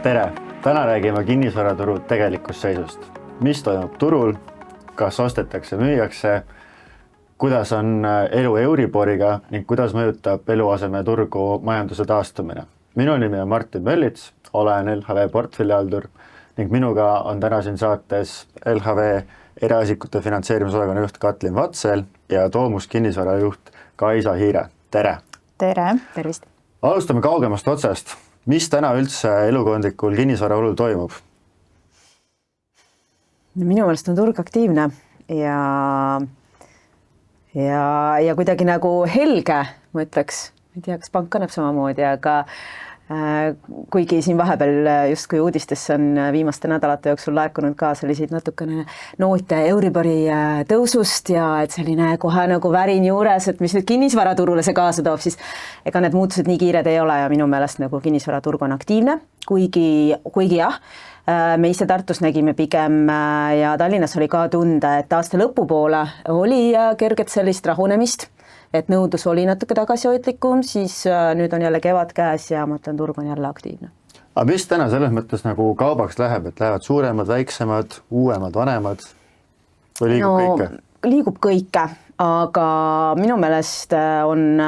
Tere! Täna räägime kinnisvaraturu tegelikust seisust. Mis toimub turul, kas ostetakse, müüakse, kuidas on elu Euriboriga ning kuidas mõjutab eluasemeturgu majanduse taastumine. Minu nimi on Martin Möllits, olen LHV portfellihaldur ning minuga on täna siin saates LHV eraisikute finantseerimisosakonna juht Katlin Vatsel ja Toomus kinnisvara juht Kaisa Hiire. Tere! Tere! Tervist! Alustame kaugemast otsast. Mis täna üldse elukondlikul kinnisvaraolul toimub? Minu meelest on turg aktiivne ja kuidagi nagu helge, ma ütleks. Ma ei tea, kas pank kannab samamoodi, aga kuigi siin vahepeal justkui uudistesse on viimaste nädalate jooksul laekunud ka selliseid natukene noote Euribori tõusust ja et selline kohe nagu värin juures, et mis nüüd kinnisvaraturule see kaasa toob, siis ega need muutused nii kiired ei ole ja minu meelest nagu kinnisvaraturg on aktiivne, kuigi jah, me ise Tartus nägime pigem ja Tallinnas oli ka tunda, et aasta lõpupoole oli kerget sellist rahunemist, et nõudlus oli natuke tagasihoidlikum, siis nüüd on jälle kevad käes ja ma ütlen, turg on jälle aktiivne. Aga mis täna selles mõttes nagu kaubaks läheb, et lähevad suuremad, väiksemad, uuemad, vanemad või liigub kõike? Liigub kõike, aga minu meelest on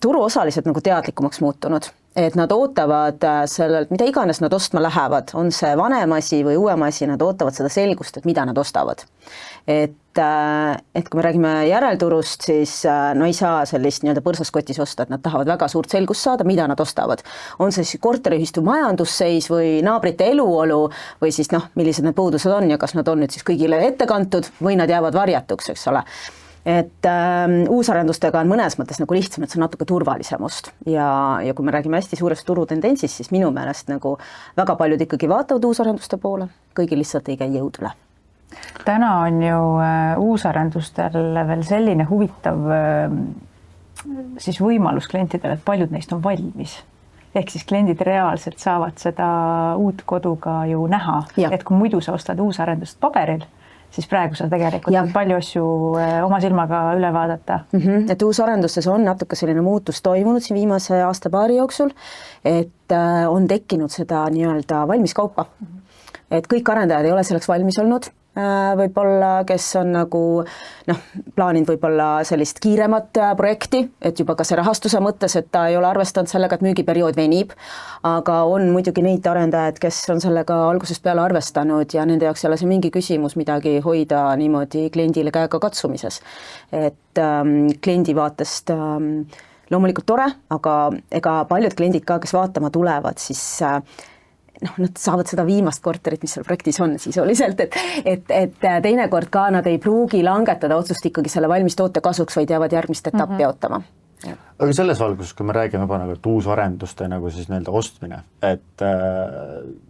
turuosalised nagu teadlikumaks muutunud, et nad ootavad sellelt, mida iganes nad ostma lähevad, on see vanem asi või uuem asi, nad ootavad seda selgust, et mida nad ostavad. Et kui me räägime järelturust, siis no ei saa sellist nii-öelda põrsaskotis osta, et nad tahavad väga suurt selgust saada, mida nad ostavad. On see siis korteriühistu majandusseis või naabrite eluolu või siis millised need puudused on ja kas nad on nüüd siis kõigile ette kantud või nad jäävad varjatuks, eks ole. Et uusarendustega on mõnes mõttes nagu lihtsam, et see on natuke turvalisem ost ja kui me räägime hästi suurest turutendentsist, siis minu meelest nagu väga paljud ikkagi vaatavad uusarenduste poole, kõigil lihtsalt ei käi jõud üle. Täna on ju uusarendustel veel selline huvitav siis võimalus klientidele, et paljud neist on valmis. Ehk siis kliendid reaalselt saavad seda uut kodu ka ju näha, et kui muidu sa ostad uusarendust paberil, siis praegu sa tegelikult palju asju oma silmaga üle vaadata. Et uusarendustes on natuke selline muutus toimunud siin viimase aasta-paari jooksul, et on tekkinud seda nii-öelda valmis kaupa. Et kõik arendajad ei ole selleks valmis olnud, võib-olla, kes on nagu plaaninud võib-olla sellist kiiremat projekti, et juba ka see rahastuse mõttes, et ta ei ole arvestanud sellega, et müügiperiood venib, aga on muidugi neid arendajad, kes on sellega algusest peale arvestanud ja nende jaoks ei ole see mingi küsimus midagi hoida niimoodi kliendile käega katsumises. Et kliendi vaatest loomulikult tore, aga ega paljud kliendid ka, kes vaatama tulevad, siis nad saavad seda viimast korterit, mis seal projektis on sisuliselt, et teinekord ka nad ei pruugi langetada otsust ikkagi selle valmis toote kasuks, vaid jäävad järgmist etappi ootama. Aga selles valguses, kui me räägime juba nagu uusarenduste nagu siis nii-öelda ostmine, et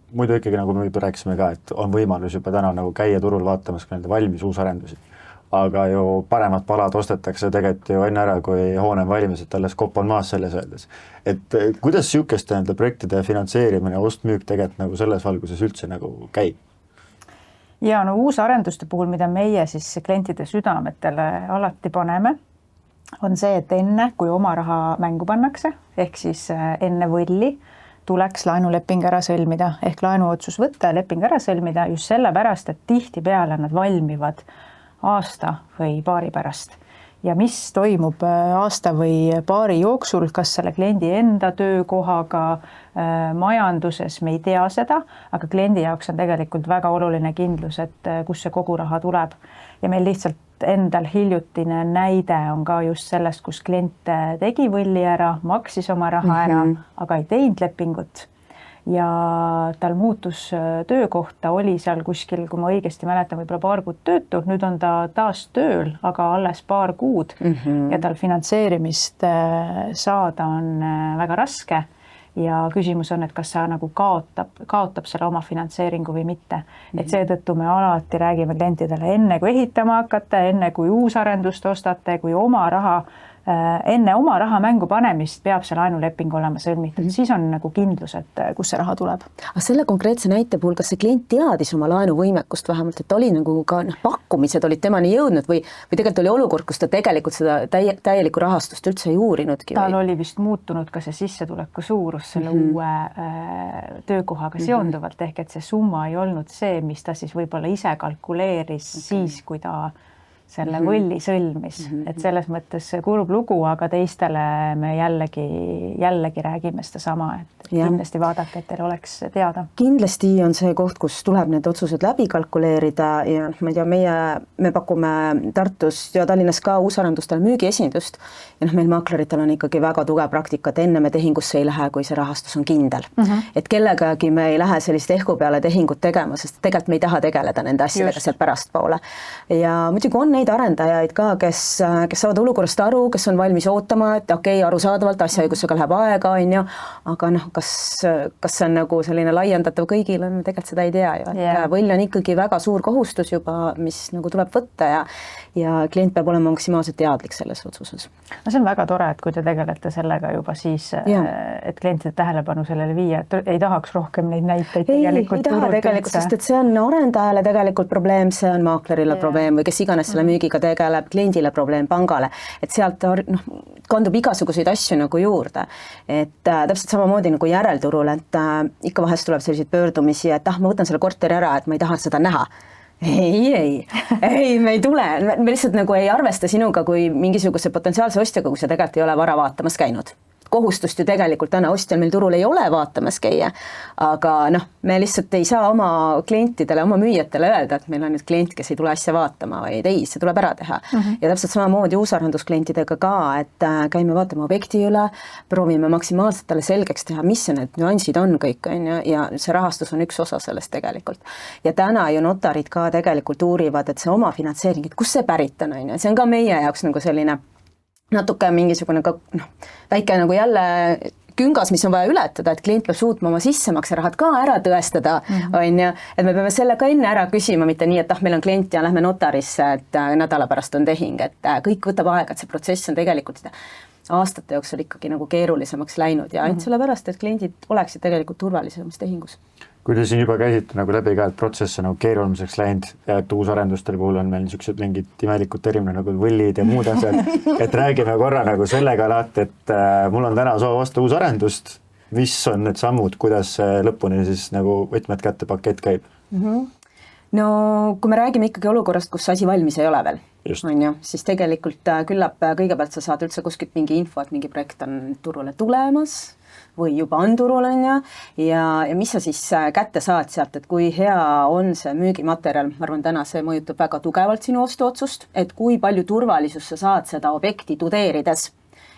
muidu ikkagi nagu me juba rääkisime ka, et on võimalus juba täna nagu käia turul vaatamas ka valmis uusarendusi. Aga ju paremad palad ostetakse tegelikult ju enne ära, kui hoone on valmis, et alles kopp on maas selles öeldes. Et kuidas siukest projektide finantseerimine ja ostmüük tegelikult nagu selles valguses üldse nagu käib? Ja uusarenduste puhul, mida meie siis klientide südametele alati paneme, on see, et enne, kui oma raha mängu pannakse, ehk siis enne võlli, tuleks laenuleping ära sõlmida, ehk laenuotsus võtta ja leping ära sõlmida just sellepärast, et tihtipeale nad valmivad aasta või paari pärast. Ja mis toimub aasta või paari jooksul, kas selle kliendi enda töökohaga majanduses, me ei tea seda, aga kliendi jaoks on tegelikult väga oluline kindlus, et kus see kogu raha tuleb. Ja meil lihtsalt endal hiljutine näide on ka just sellest, kus klient tegi võlli ära, maksis oma raha ära, aga ei teinud lepingut. Ja tal muutus töökohta, oli seal kuskil, kui ma õigesti mäletan, võib-olla paar kuud töötu, nüüd on ta taas tööl, aga alles paar kuud ja tal finantseerimist saada on väga raske ja küsimus on, et kas sa nagu kaotab selle oma finantseeringu või mitte. Et seetõttu me alati räägime klientidele enne, kui ehitama hakata, enne kui uusarendust ostate, kui oma raha enne oma raha mängu panemist peab see laenuleping olema sõlmitud, siis on nagu kindlus, et kust see raha tuleb. Aga selle konkreetse näite puhul, kas see klient teadis oma laenuvõimekust vähemalt, et oli nagu ka pakkumised olid temani jõudnud või tegelikult oli olukord, kus ta tegelikult seda täielikku rahastust üldse ei uurinudki? Tal oli vist muutunud ka see sissetuleku suurus selle uue töökohaga seonduvalt, ehk et see summa ei olnud see, mis ta siis võib-olla ise kalkuleeris siis, kui ta selle võlli sõlmis, et selles mõttes kurb lugu, aga teistele me jällegi räägime seda sama, et kindlasti vaadake, et teil oleks teada. Kindlasti on see koht, kus tuleb need otsused läbi kalkuleerida ja ma ei tea, me pakume Tartus ja Tallinnas ka uusarendustele müügiesindust ja meil maakleritel on ikkagi väga tugev praktika, et enne me tehingusse ei lähe, kui see rahastus on kindel. Et kellegagi me ei lähe sellist ehku peale tehingut tegema, sest tegelikult me ei taha tegeleda nende asjadega sealt pärastpoole. Ja muidugi on neid arendajaid ka, kes saavad olukorrast aru, kes on valmis ootama, et okei, arusaadavalt asjaõigusega läheb aega, aga kas see on nagu selline laiendatav kõigile, me tegelikult seda ei tea ju, et võll on ikkagi väga suur kohustus juba, mis nagu tuleb võtta ja klient peab olema maksimaalselt teadlik selles otsuses. No see on väga tore, et kui te tegelete sellega juba siis, et klientide tähelepanu sellele viia, et ei tahaks rohkem neid näiteid ei taha tegelikult, sest et see on arendajale tegelikult probleem, see on maaklerile probleem või kes iganes selle müügiga tegeleb, kliendile probleem, pangale, et sealt kandub igasuguseid asju nagu juurde. Et täpselt samamoodi nagu järelturul, et ikka vahest tuleb selliseid pöördumisi, et ma võtan selle korteri ära, et ma ei taha seda näha. Ei, me ei tule, me lihtsalt nagu ei arvesta sinuga kui mingisuguse potentsiaalse ostjaga, kui sa tegelikult ei ole vara vaatamas käinud. Kohustust ju tegelikult täna ostjal meil turul ei ole vaatamas käia, aga me lihtsalt ei saa oma klientidele, oma müüjatele öelda, et meil on nüüd klient, kes ei tule asja vaatama, vaid ei, see tuleb ära teha. Ja täpselt samamoodi uusarенdusklientidega ka, et käime vaatama objekti üle, proovime maksimaalselt talle selgeks teha, mis need nüansid on kõik, ja see rahastus on üks osa sellest tegelikult. Ja täna ju notarid ka tegelikult uurivad, et see oma finantseering, et kus see pärit on, see on ka meie jaoks nagu selline natuke mingisugune ka väike nagu jälle küngas, mis on vaja ületada, et klient peab suutma oma sissemaksarahad ka ära tõestada, on ju, et me peame selle ka enne ära küsima, mitte nii, et meil on klient ja lähme notarisse, et nädala pärast on tehing, et kõik võtab aega, et see protsess on tegelikult aastate jooksul ikkagi nagu keerulisemaks läinud ja ainult sellepärast, et kliendid oleksid tegelikult turvalisemas tehingus. Kui te siin juba käisite nagu läbi ka, et protsess on nagu keeruliseks läinud ja et uusarendustel puhul on meil niisugused mingid imelikud terminid nagu võllid ja muud asjad, et räägime korra nagu sellega alati, et mul on täna soov osta uusarendust, mis on need sammud, kuidas lõpuni siis nagu võtmed kätte pakett käib? No kui me räägime ikkagi olukorrast, kus asi valmis ei ole veel, on ju, siis tegelikult küllap kõigepealt sa saad üldse kuskilt mingi info, et mingi projekt on turule tulemas või juba on turul, on ju, ja mis sa siis kätte saad sealt, et kui hea on see müügimaterjal, ma arvan, täna see mõjutab väga tugevalt sinu ostuotsust, et kui palju turvalisust sa saad seda objekti tudeerides,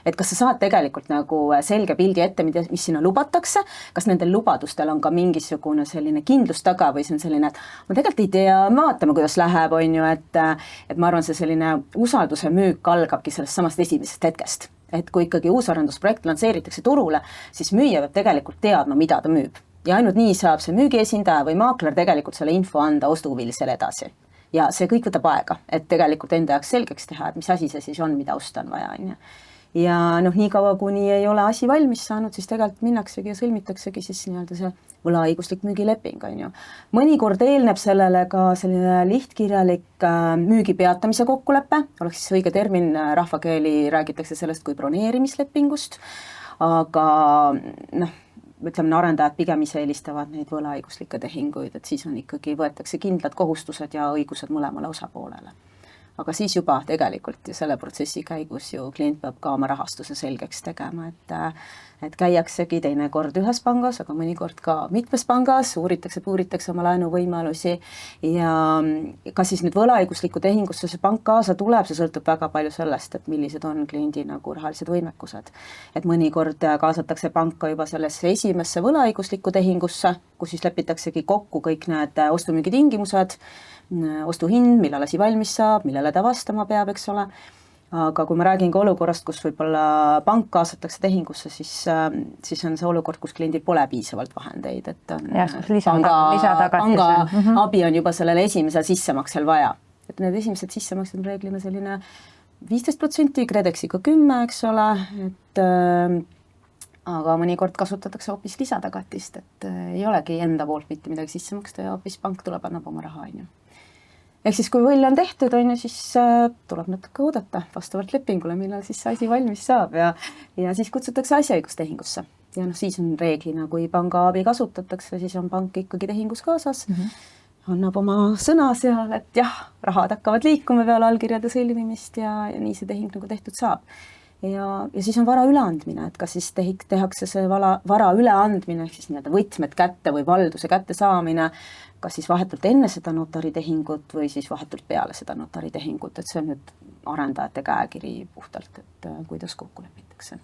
et kas sa saad tegelikult nagu selge pildi ette, mis sinna lubatakse, kas nendel lubadustel on ka mingisugune selline kindlus taga või see on selline, et ma tegelikult ei tea, vaatame, kuidas läheb, on ju, et ma arvan, see selline usalduse müük algabki sellest samast esimesest hetkest. Et kui ikkagi uusarendusprojekt lansseeritakse turule, siis müüja peab tegelikult teadma, mida ta müüb. Ja ainult nii saab see müügiesindaja või maakler tegelikult selle info anda ostuhuvilisele edasi. Ja see kõik võtab aega, et tegelikult enda jaoks selgeks teha, et mis asi see siis on, mida osta on vaja. Ja nii kaua, kuni ei ole asi valmis saanud, siis tegelikult minnaksegi ja sõlmitaksegi siis nii-öelda see võlaõiguslik müügileping, on ju. Mõnikord eelneb sellele ka selline lihtkirjalik müügi peatamise kokkulepe, oleks siis õige termin, rahvakeeli räägitakse sellest kui broneerimislepingust, aga ütleme, arendajad pigem ise eelistavad neid võlaõiguslikke tehinguid, et siis on ikkagi võetakse kindlad kohustused ja õigused mõlemale osapoolele. Aga siis juba tegelikult selle protsessi käigus ju klient peab ka oma rahastuse selgeks tegema, et käiaksegi teinekord ühes pangas, aga mõnikord ka mitmes pangas, puuritakse oma laenuvõimalusi ja kas siis nüüd võlaõigusliku tehingusse see pank kaasa tuleb, see sõltub väga palju sellest, et millised on kliendi nagu rahalised võimekused. Et mõnikord kaasatakse panka juba sellesse esimesse võlaõiguslikku tehingusse, kus siis lepitaksegi kokku kõik need ostumüügi tingimused, ostuhind, millal asi valmis saab, millele ta vastama peab, eks ole. Aga kui ma räägin ka olukorrast, kus võib-olla pank kaasatakse tehingusse, siis on see olukord, kus kliendil pole piisavalt vahendeid, et panga abi on juba sellele esimesel sissemaksel vaja. Et need esimesed sissemaksed on reeglina selline 15%, KredExiga 10%, eks ole, et aga mõnikord kasutatakse hoopis lisatagatist, et ei olegi enda poolt mitte midagi sisse maksta ja hoopis pank tuleb, annab oma raha, on ju. Ehk siis, kui võll on tehtud, on ju, siis tuleb natuke oodata vastavalt lepingule, millal siis see asi valmis saab ja siis kutsutakse asjaõigustehingusse. Ja siis on reeglina, kui panga abi kasutatakse, siis on pank ikkagi tehingus kaasas, annab oma sõna seal, et jah, rahad hakkavad liikuma peale allkirjade sõlmimist ja nii see tehing nagu tehtud saab. Ja siis on vara üleandmine, et kas siis tehakse see vara üleandmine, ehk siis nii-öelda võtmed kätte või valduse kätte saamine, kas siis vahetult enne seda notaritehingut või siis vahetult peale seda notaritehingut, et see on nüüd arendajate käekiri puhtalt, et kuidas kokku lepitakse.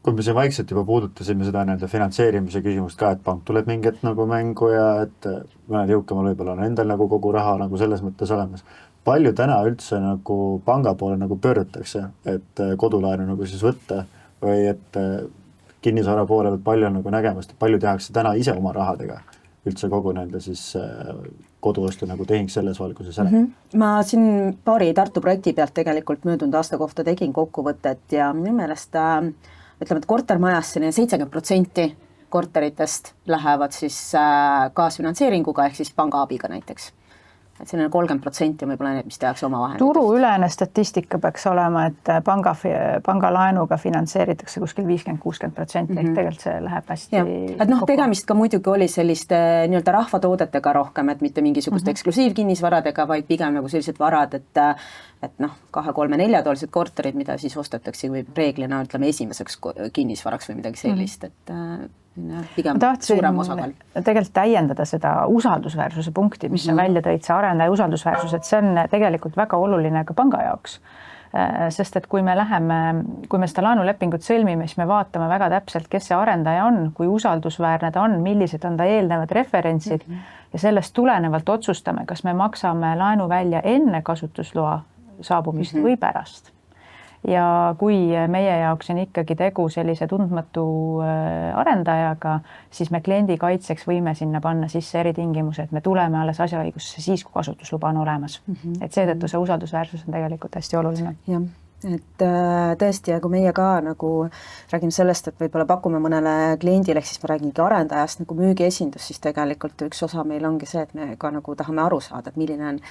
Kui me siin vaikselt juba puudutasime seda nii-öelda finantseerimise küsimust ka, et pank tuleb mingi hetk nagu mängu ja et mõned jõukamal võib-olla on endal nagu kogu raha nagu selles mõttes olemas. Palju täna üldse nagu panga poole nagu pöördutakse, et kodulaenu nagu siis võtta või et kinnisvara poole palju on nagu nägemast, palju tehakse täna ise oma rahadega üldse kogu nende siis koduostu nagu tehing selles valguses ära? Ma siin paari Tartu projekti pealt tegelikult möödunud aasta kohta tegin kokkuvõtet ja minu meelest ütleme, et kortermajas 70% korteritest lähevad siis kaasfinantseeringuga ehk siis panga abiga näiteks. Et selline 30% on võib-olla need, mis tehakse oma vahenditest. Turuülene statistika peaks olema, et panga laenuga finantseeritakse kuskil 50-60%, ehk tegelikult see läheb hästi et tegemist ka muidugi oli selliste nii-öelda rahvatoodetega rohkem, et mitte mingisugust eksklusiivkinnisvaradega, vaid pigem nagu sellised varad, et 2, 3, 4-toalised korterid, mida siis ostetakse või reeglina ütleme esimeseks kinnisvaraks või midagi sellist, et pigem suurem osakaal. Tegelikult täiendada seda usaldusväärsuse punkti, mis on välja tõid, see arendaja usaldusväärsus, et see on tegelikult väga oluline ka panga jaoks. Sest et kui me seda laenulepingut sõlmime, siis me vaatame väga täpselt, kes see arendaja on, kui usaldusväärne ta on, millised on ta eelnevad referentsid ja sellest tulenevalt otsustame, kas me maksame laenu välja enne kasutusloa saabumist või pärast. Ja kui meie jaoks on ikkagi tegu sellise tundmatu arendajaga, siis me kliendi kaitseks võime sinna panna sisse eritingimused, et me tuleme alles asjaõigusse siis, kui kasutusluba on olemas. Et seetõttu see usaldusväärsus on tegelikult hästi oluline. Jah, et tõesti, ja kui meie ka nagu räägime sellest, et võib-olla pakume mõnele kliendile, ehk siis ma räägingi arendajast nagu müügiesindus, siis tegelikult üks osa meil ongi see, et me ka nagu tahame aru saada, et milline on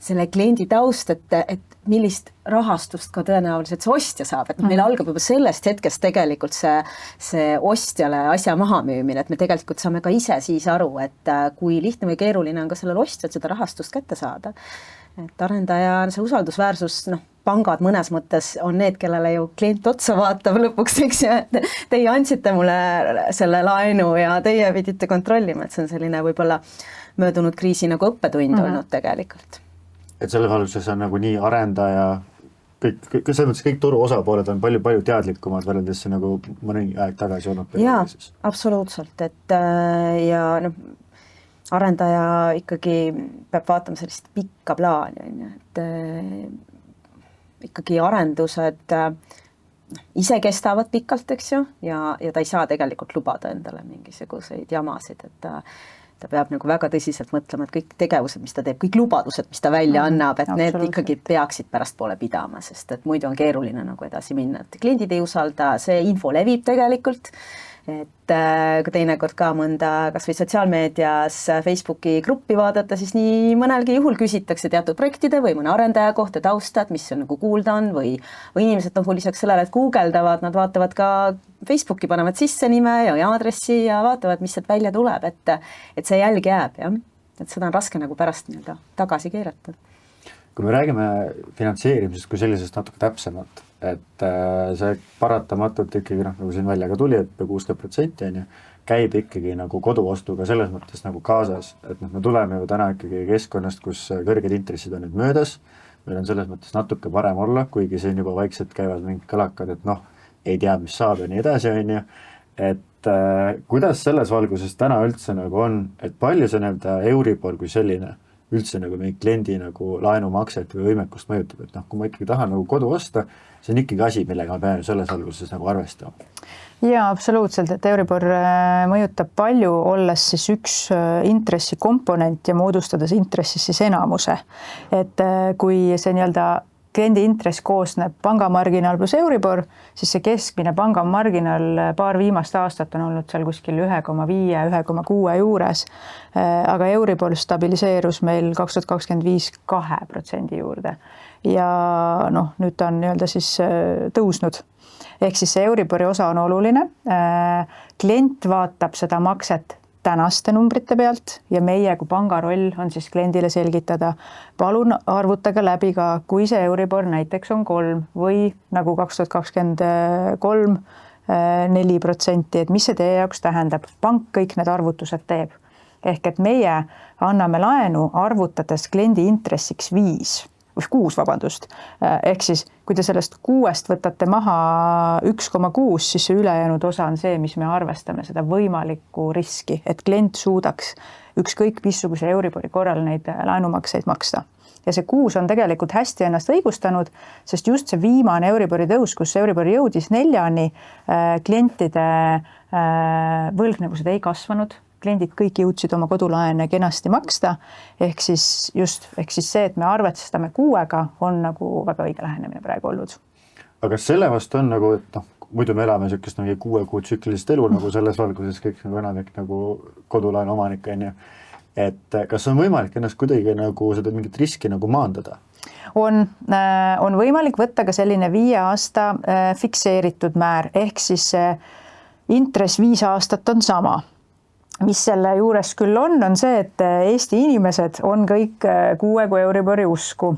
selle kliendi taust, et millist rahastust ka tõenäoliselt see ostja saab, et meil algab juba sellest hetkest tegelikult see ostjale asja maha müümine, et me tegelikult saame ka ise siis aru, et kui lihtne või keeruline on ka sellel ostjal seda rahastust kätte saada. Et arendaja see usaldusväärsus, pangad mõnes mõttes on need, kellele ju klient otsa vaatab lõpuks, eks ju, et teie andsite mulle selle laenu ja teie pidite kontrollima, et see on selline võib-olla möödunud kriisi nagu õppetund olnud tegelikult. Et selles valguses on nagu nii arendaja, selles mõttes kõik turu osapooled on palju teadlikumad võrreldes nagu mõni aeg tagasi olnud. Jaa, absoluutselt, et ja arendaja ikkagi peab vaatama sellist pikka plaani, et ikkagi arendused ise kestavad pikalt, eks ju, ja ta ei saa tegelikult lubada endale mingisuguseid jamasid, et ta peab nagu väga tõsiselt mõtlema, et kõik tegevused, mis ta teeb, kõik lubadused, mis ta välja annab, et need ikkagi peaksid pärastpoole pidama, sest et muidu on keeruline nagu edasi minna, et kliendid ei usalda, see info levib tegelikult, et kui teinekord ka mõnda kas või sotsiaalmeedias Facebooki gruppi vaadata, siis nii mõnelgi juhul küsitakse teatud projektide või mõne arendaja kohta tausta, et mis on nagu kuulda on või inimesed on lisaks sellele, et guugeldavad, nad vaatavad ka Facebooki, panevad sisse nime ja aadressi ja vaatavad, mis sealt välja tuleb, et see jälg jääb, jah. Et seda on raske nagu pärast tagasi keerata. Kui me räägime finantseerimisest kui sellisest natuke täpsemalt, et see paratamatult ikkagi, nagu siin välja ka tuli, et 60% on ju, käib ikkagi nagu koduostuga selles mõttes nagu kaasas, et me tuleme ju täna ikkagi keskkonnast, kus kõrged intressid on nüüd möödas, meil on selles mõttes natuke parem olla, kuigi siin juba vaikselt käivad mingid kõlakad, et ei tea, mis saab ja nii edasi, on ju, et kuidas selles valguses täna üldse nagu on, et palju see Euribor kui selline üldse nagu meie kliendi nagu laenumakset või võimekust mõjutab, et kui ma ikkagi tahan nagu kodu osta, see on ikkagi asi, millega ma pean selles valguses nagu arvestama. Jaa, absoluutselt, et Euribor mõjutab palju, olles siis üks intressikomponent ja moodustades intressis siis enamuse. Et kui see nii-öelda kliendi intress koosneb pangamarginaal pluss Euribor, siis see keskmine pangamarginaal paar viimast aastat on olnud seal kuskil 1,5–1,6 juures, aga Euribor stabiliseerus meil 2025 2% juurde ja nüüd ta on nii-öelda siis tõusnud. Ehk siis see Euribori osa on oluline, klient vaatab seda makset tänaste numbrite pealt ja meie kui panga roll on siis kliendile selgitada, palun arvutage läbi ka, kui see Euribor näiteks on 3 või nagu 2023 4%, et mis see teie jaoks tähendab. Pank kõik need arvutused teeb. Ehk et meie anname laenu arvutades kliendi intressiks 6, ehk siis kui te sellest 6 võtate maha 1,6, siis see ülejäänud osa on see, mis me arvestame seda võimalikku riski, et klient suudaks ükskõik missuguse Euribori korral neid laenumakseid maksta. Ja see 6 on tegelikult hästi ennast õigustanud, sest just see viimane Euribori tõus, kus Euribori jõudis 4-ni, klientide võlgnevused ei kasvanud, kliendid kõik jõudsid oma kodulaene kenasti maksta, ehk siis see, et me arvestame 6-ga, on nagu väga õige lähenemine praegu olnud. Aga selle vastu on nagu, et muidu me elame niisugust 6 kuu tsüklilist elu nagu selles valguses kõik nagu enamik nagu kodulaenu omanik on ju. Et kas on võimalik ennast kuidagi nagu seda mingit riski nagu maandada? On võimalik võtta ka selline 5 aasta fikseeritud määr, ehk siis intress 5 aastat on sama. Mis selle juures küll on see, et Eesti inimesed on kõik 6 Euribori usku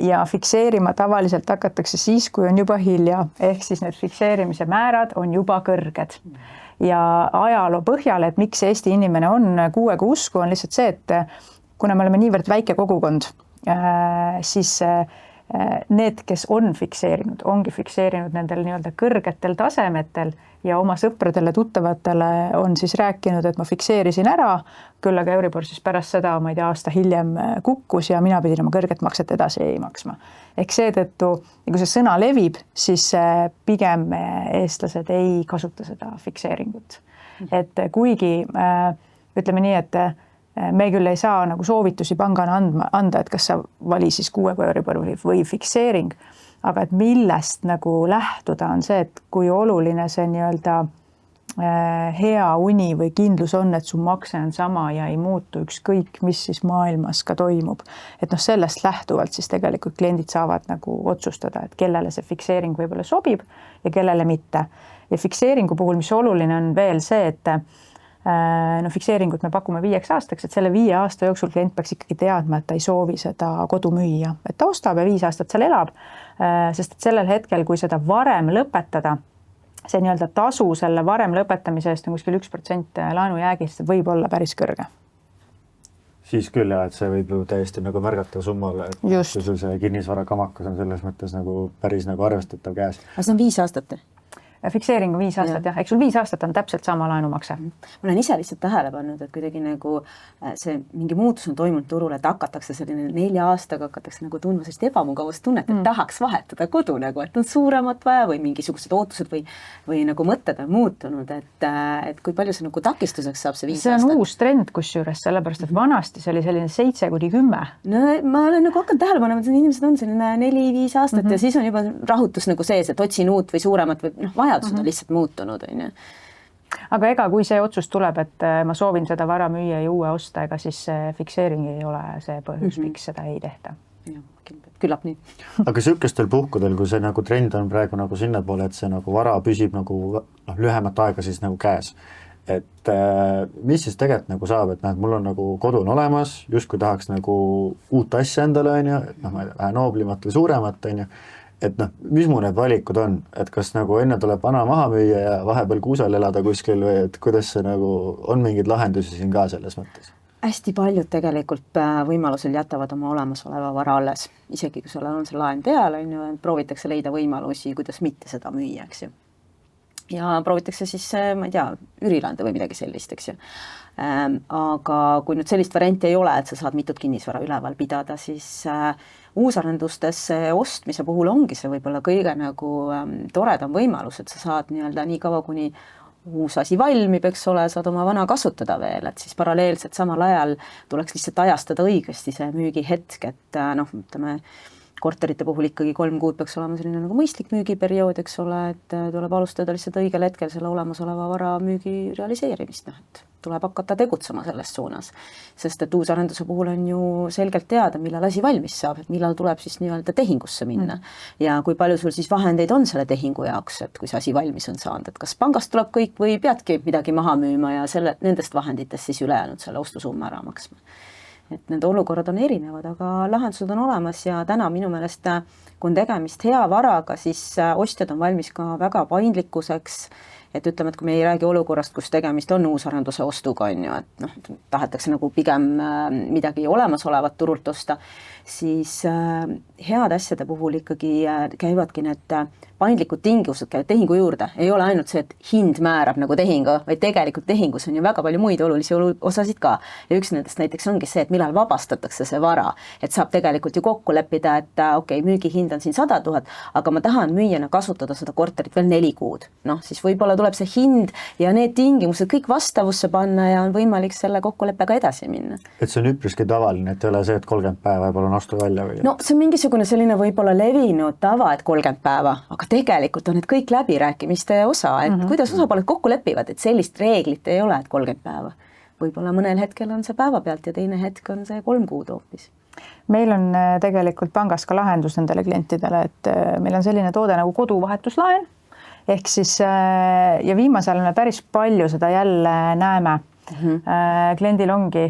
ja fikseerima tavaliselt hakatakse siis, kui on juba hilja, ehk siis need fikseerimise määrad on juba kõrged. Ja ajaloo põhjal, et miks Eesti inimene on 6 usku, on lihtsalt see, et kuna me oleme niivõrd väike kogukond, siis need, kes on fikseerinud, ongi fikseerinud nendel nii-öelda kõrgetel tasemetel ja oma sõpradele, tuttavatele on siis rääkinud, et ma fikseerisin ära, küll aga Euribor siis pärast seda, ma ei tea, aasta hiljem kukkus ja mina pidin oma kõrget makset edasi ei maksma. Ehk seetõttu, kui see sõna levib, siis pigem eestlased ei kasuta seda fikseeringut. Et kuigi ütleme nii, et me küll ei saa nagu soovitusi pangana anda, et kas sa vali siis 6 Euribor või fikseering, aga et millest nagu lähtuda on see, et kui oluline see nii-öelda hea uni või kindlus on, et su makse on sama ja ei muutu ükskõik, mis siis maailmas ka toimub. Et sellest lähtuvalt siis tegelikult kliendid saavad nagu otsustada, et kellele see fikseering võib-olla sobib ja kellele mitte. Ja fikseeringu puhul, mis oluline on veel see, et fikseeringut me pakume 5 aastaks, et selle 5 aasta jooksul klient peaks ikkagi teadma, et ta ei soovi seda kodu müüa, et ta ostab ja 5 aastat seal elab, sest et sellel hetkel, kui seda varem lõpetada, see nii-öelda tasu selle varem lõpetamise eest on kuskil 1% laenujäägist, võib olla päris kõrge. Siis küll jah, et see võib ju täiesti nagu märgatav summa olla, et kui sul see kinnisvara kamakas on selles mõttes nagu päris nagu arvestatav käes. Aga see on 5 aastat? Fikseeringu 5 aastat, jah. Eks sul 5 aastat on täpselt sama laenumakse. Ma olen ise lihtsalt tähele pannud, et kuidagi nagu see mingi muutus on toimunud turul, et hakatakse selline 4 aastaga hakatakse nagu tundma sellist ebamugavust tunnet, et tahaks vahetada kodu nagu, et on suuremat vaja või mingisugused ootused või nagu mõtted on muutunud, et kui palju see nagu takistuseks saab see 5 aastat? See on uus trend kusjuures, sellepärast, et vanasti see oli selline 7–10. No ma olen nagu hakanud tähele panema, et inimesed on selline 4-5 aastat ja siis on juba rahutus nagu sees, et otsin uut või suuremat või vajadused on lihtsalt muutunud, on ju. Aga ega kui see otsus tuleb, et ma soovin seda vara müüa ja uue osta, ega siis fiksering ei ole see põhjus, miks seda ei tehta. Küllap nii. Aga sükestel puhkudel, kui see nagu trend on praegu nagu sinna poole, et see nagu vara püsib nagu lühemat aega siis nagu käes. Et mis siis tegelikult nagu saab, et mul on nagu kodu on olemas, justkui tahaks nagu uut asja endale, on ju, et vähe nooblimat või suuremat, on ju. Et mis mu need valikud on, et kas nagu enne tuleb vana maha müüa ja vahepeal kuusal elada kuskil või et kuidas see nagu on mingeid lahendusi siin ka selles mõttes? Hästi paljud tegelikult võimalusel jätavad oma olemasoleva vara alles, isegi kui sul on see laen peal, on ju, proovitakse leida võimalusi, kuidas mitte seda müüa, eks ju. Ja proovitakse siis, ma ei tea, üürilande või midagi sellist, eks ju. Aga kui nüüd sellist varianti ei ole, et sa saad mitut kinnisvara üleval pidada, siis uusarendustes ostmise puhul ongi see võib-olla kõige nagu toredam võimalus, et sa saad nii-öelda nii kaua, kuni uus asi valmib, eks ole, saad oma vana kasutada veel, et siis paralleelselt samal ajal tuleks lihtsalt ajastada õigesti see müügihetk, et ütleme, korterite puhul ikkagi 3 kuud peaks olema selline nagu mõistlik müügiperiood, eks ole, et tuleb alustada lihtsalt õigel hetkel selle olemasoleva vara müügi realiseerimist, et tuleb hakata tegutsema selles suunas. Sest et uusarenduse puhul on ju selgelt teada, millal asi valmis saab, et millal tuleb siis nii-öelda tehingusse minna. Ja kui palju sul siis vahendeid on selle tehingu jaoks, et kui see asi valmis on saanud, et kas pangast tuleb kõik või peadki midagi maha müüma ja nendest vahenditest siis ülejäänud selle ostusumma ära maksma. Et need olukorrad on erinevad, aga lahendused on olemas ja täna minu meelest, kui on tegemist hea varaga, siis ostjad on valmis ka väga paindlikkuseks, et ütleme, et kui me ei räägi olukorrast, kus tegemist on uusarenduse ostuga, on ju, et tahetakse nagu pigem midagi olemasolevat turult osta, siis head asjade puhul ikkagi käivadki need paindlikud tingimused käivad tehingu juurde. Ei ole ainult see, et hind määrab nagu tehingu, vaid tegelikult tehingus on ju väga palju muid olulisi osasid ka. Ja üks nendest näiteks ongi see, et millal vabastatakse see vara. Et saab tegelikult ju kokku leppida, et okei, müügihind on siin 100 000, aga ma tahan müüjana kasutada seda korterit veel 4 kuud. Siis võib-olla tuleb see hind ja need tingimused kõik vastavusse panna ja on võimalik selle kokkuleppega edasi minna. Et see on üpriski tavaline, et ei ole see, et 30 päeva ja palun astu välja või? No see on mingisugune selline võib-olla levinud tava, et 30 päeva, aga tegelikult on need kõik läbirääkimiste osa, et kuidas osapooled kokku lepivad, et sellist reeglit ei ole, et 30 päeva. Võib-olla mõnel hetkel on see päeva pealt ja teine hetk on see 3 kuud hoopis. Meil on tegelikult pangas ka lahendus nendele klientidele, et meil on selline toode nagu koduvahetuslaen, ehk siis ja viimasel me päris palju seda jälle näeme. Kliendil ongi,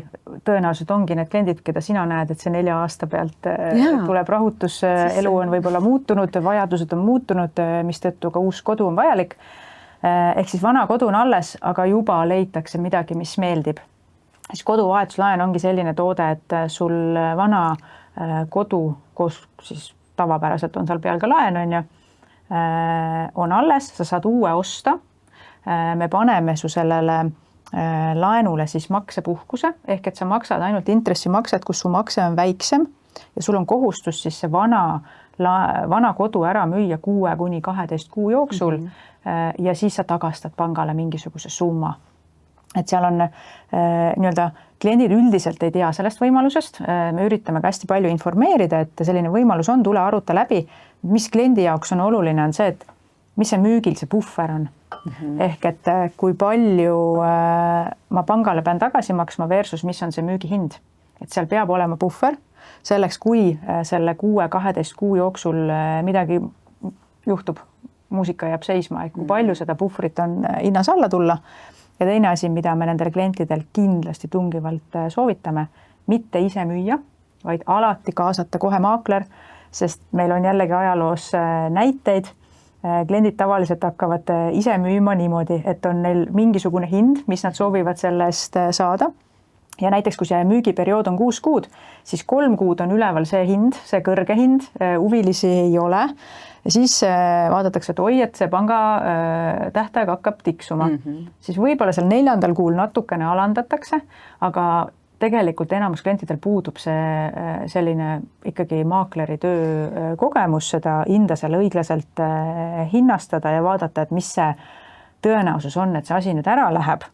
tõenäoliselt ongi need kliendid, keda sina näed, et see 4 aasta pealt tuleb rahutus, elu on võib-olla muutunud, vajadused on muutunud, mistõttu ka uus kodu on vajalik. Ehk siis vana kodu on alles, aga juba leitakse midagi, mis meeldib. Siis koduvahetuslaen ongi selline toode, et sul vana kodu, koos siis tavapäraselt on seal peal ka laen, on alles, sa saad uue osta. Me paneme su sellele laenule siis maksepuhkuse, ehk et sa maksad ainult intressimakset, kus su makse on väiksem ja sul on kohustus siis see vana kodu ära müüa 6 kuni 12 kuu jooksul ja siis sa tagastad pangale mingisuguse summa. Et seal on nii-öelda kliendid üldiselt ei tea sellest võimalusest, me üritame ka hästi palju informeerida, et selline võimalus on, tule aruta läbi, mis kliendi jaoks on oluline, on see, et mis see müügil see puhver on. Ehk et kui palju ma pangale pean tagasi maksma versus mis on see müügihind. Et seal peab olema puhver selleks, kui selle 6-12 kuu jooksul midagi juhtub, muusika jääb seisma, kui palju seda puhvrit on hinnas alla tulla. Ja teine asi, mida me nendele klientidel kindlasti tungivalt soovitame, mitte ise müüa, vaid alati kaasata kohe maakler, sest meil on jällegi ajaloos näiteid. Kliendid tavaliselt hakkavad ise müüma niimoodi, et on neil mingisugune hind, mis nad soovivad sellest saada. Ja näiteks, kui see müügiperiood on 6 kuud, siis 3 kuud on üleval see hind, see kõrge hind, huvilisi ei ole. Ja siis vaadatakse, et oi, et see panga tähtaeg hakkab tiksuma. Siis võib-olla seal 4. kuul natukene alandatakse, aga tegelikult enamus klientidel puudub see selline ikkagi maakleri töö kogemus, seda hinda seal õiglaselt hinnastada ja vaadata, et mis see tõenäosus on, et see asi nüüd ära läheb.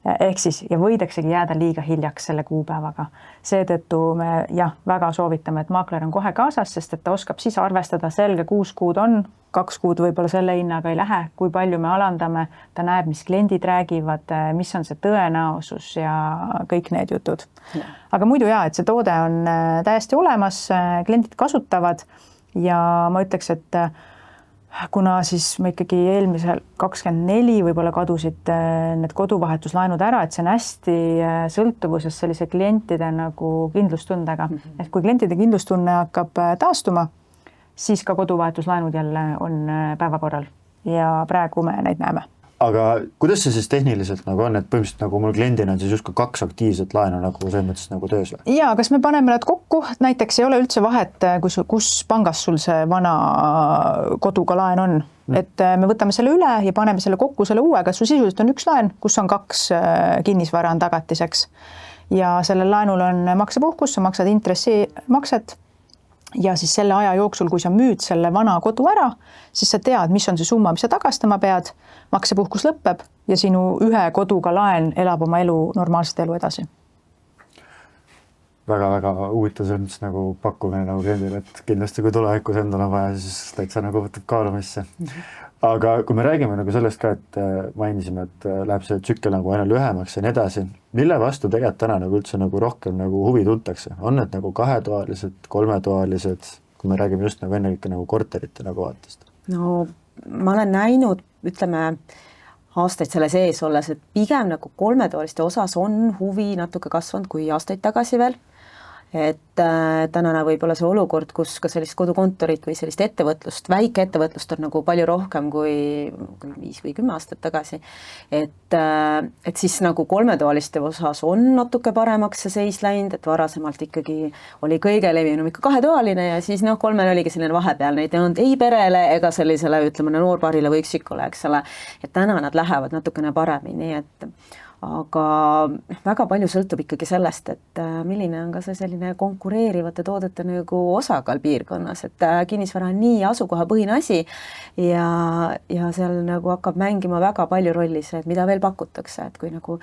Ehk siis, ja võidaksegi jääda liiga hiljaks selle kuupäevaga. Seetõttu me väga soovitame, et maakler on kohe kaasas, sest et ta oskab siis arvestada selge 6 kuud on, 2 kuud võib-olla selle hinnaga ei lähe, kui palju me alandame, ta näeb, mis kliendid räägivad, mis on see tõenäosus ja kõik need jutud. Aga muidu et see toode on täiesti olemas, kliendid kasutavad ja ma ütleks, et kuna siis me ikkagi eelmisel 24 võib-olla kadusid need koduvahetuslaenud ära, et see on hästi sõltuvuses sellise klientide nagu kindlustundega. Et kui klientide kindlustunne hakkab taastuma, siis ka koduvahetuslaenud jälle on päevakorral ja praegu me neid näeme. Aga kuidas see siis tehniliselt nagu on, et põhimõtteliselt nagu mul kliendina on siis justkui 2 aktiivset laenu nagu selles mõttes nagu töös või? Ja, kas me paneme nad kokku, näiteks ei ole üldse vahet, kus pangas sul see vana koduga laen on. Et me võtame selle üle ja paneme selle kokku selle uuega, sul sisuliselt on 1 laen, kus on 2 kinnisvara on tagatiseks. Ja sellel laenul on maksepuhkus, sa maksad intressimakset. Ja siis selle aja jooksul, kui sa müüd selle vana kodu ära, siis sa tead, mis on see summa, mis sa tagastama pead, maksepuhkus lõpeb ja sinu 1 koduga laen elab oma elu, normaalset elu edasi. väga-väga huvitav selles mõttes nagu pakkumine nagu kliendile, et kindlasti kui tulevikus endal on vaja, siis täitsa nagu võtab kaalumisse. Aga kui me räägime nagu sellest ka, et mainisime, et läheb see tsükkel nagu aina lühemaks ja nii edasi, mille vastu tegelikult täna nagu üldse nagu rohkem nagu huvi tuntakse? On need nagu 2-toalised, 3-toalised, kui me räägime just nagu ennekõike nagu korterite nagu vaatest? No ma olen näinud, ütleme, aastaid selle sees olles, et pigem nagu 3-toaliste osas on huvi natuke kasvanud kui aastaid tagasi veel. Et tänane võib-olla see olukord, kus ka sellist kodukontorit või sellist ettevõtlust, väikeettevõtlust on nagu palju rohkem kui 5 või 10 aastat tagasi. Et siis nagu 3-toaliste osas on natuke paremaks see seis läinud, et varasemalt ikkagi oli kõige levinum ikka 2-toaline ja siis 3 oligi selline vahepealne, ei olnud ei perele ega sellisele, ütleme, noorpaarile või üksikule, eks ole. Et täna nad lähevad natukene paremini, et aga väga palju sõltub ikkagi sellest, et milline on ka see selline konkureerivate toodete nagu osakaal piirkonnas, et kinnisvara on nii asukohapõhine asi ja seal nagu hakkab mängima väga palju rolli see, et mida veel pakutakse, et kui nagu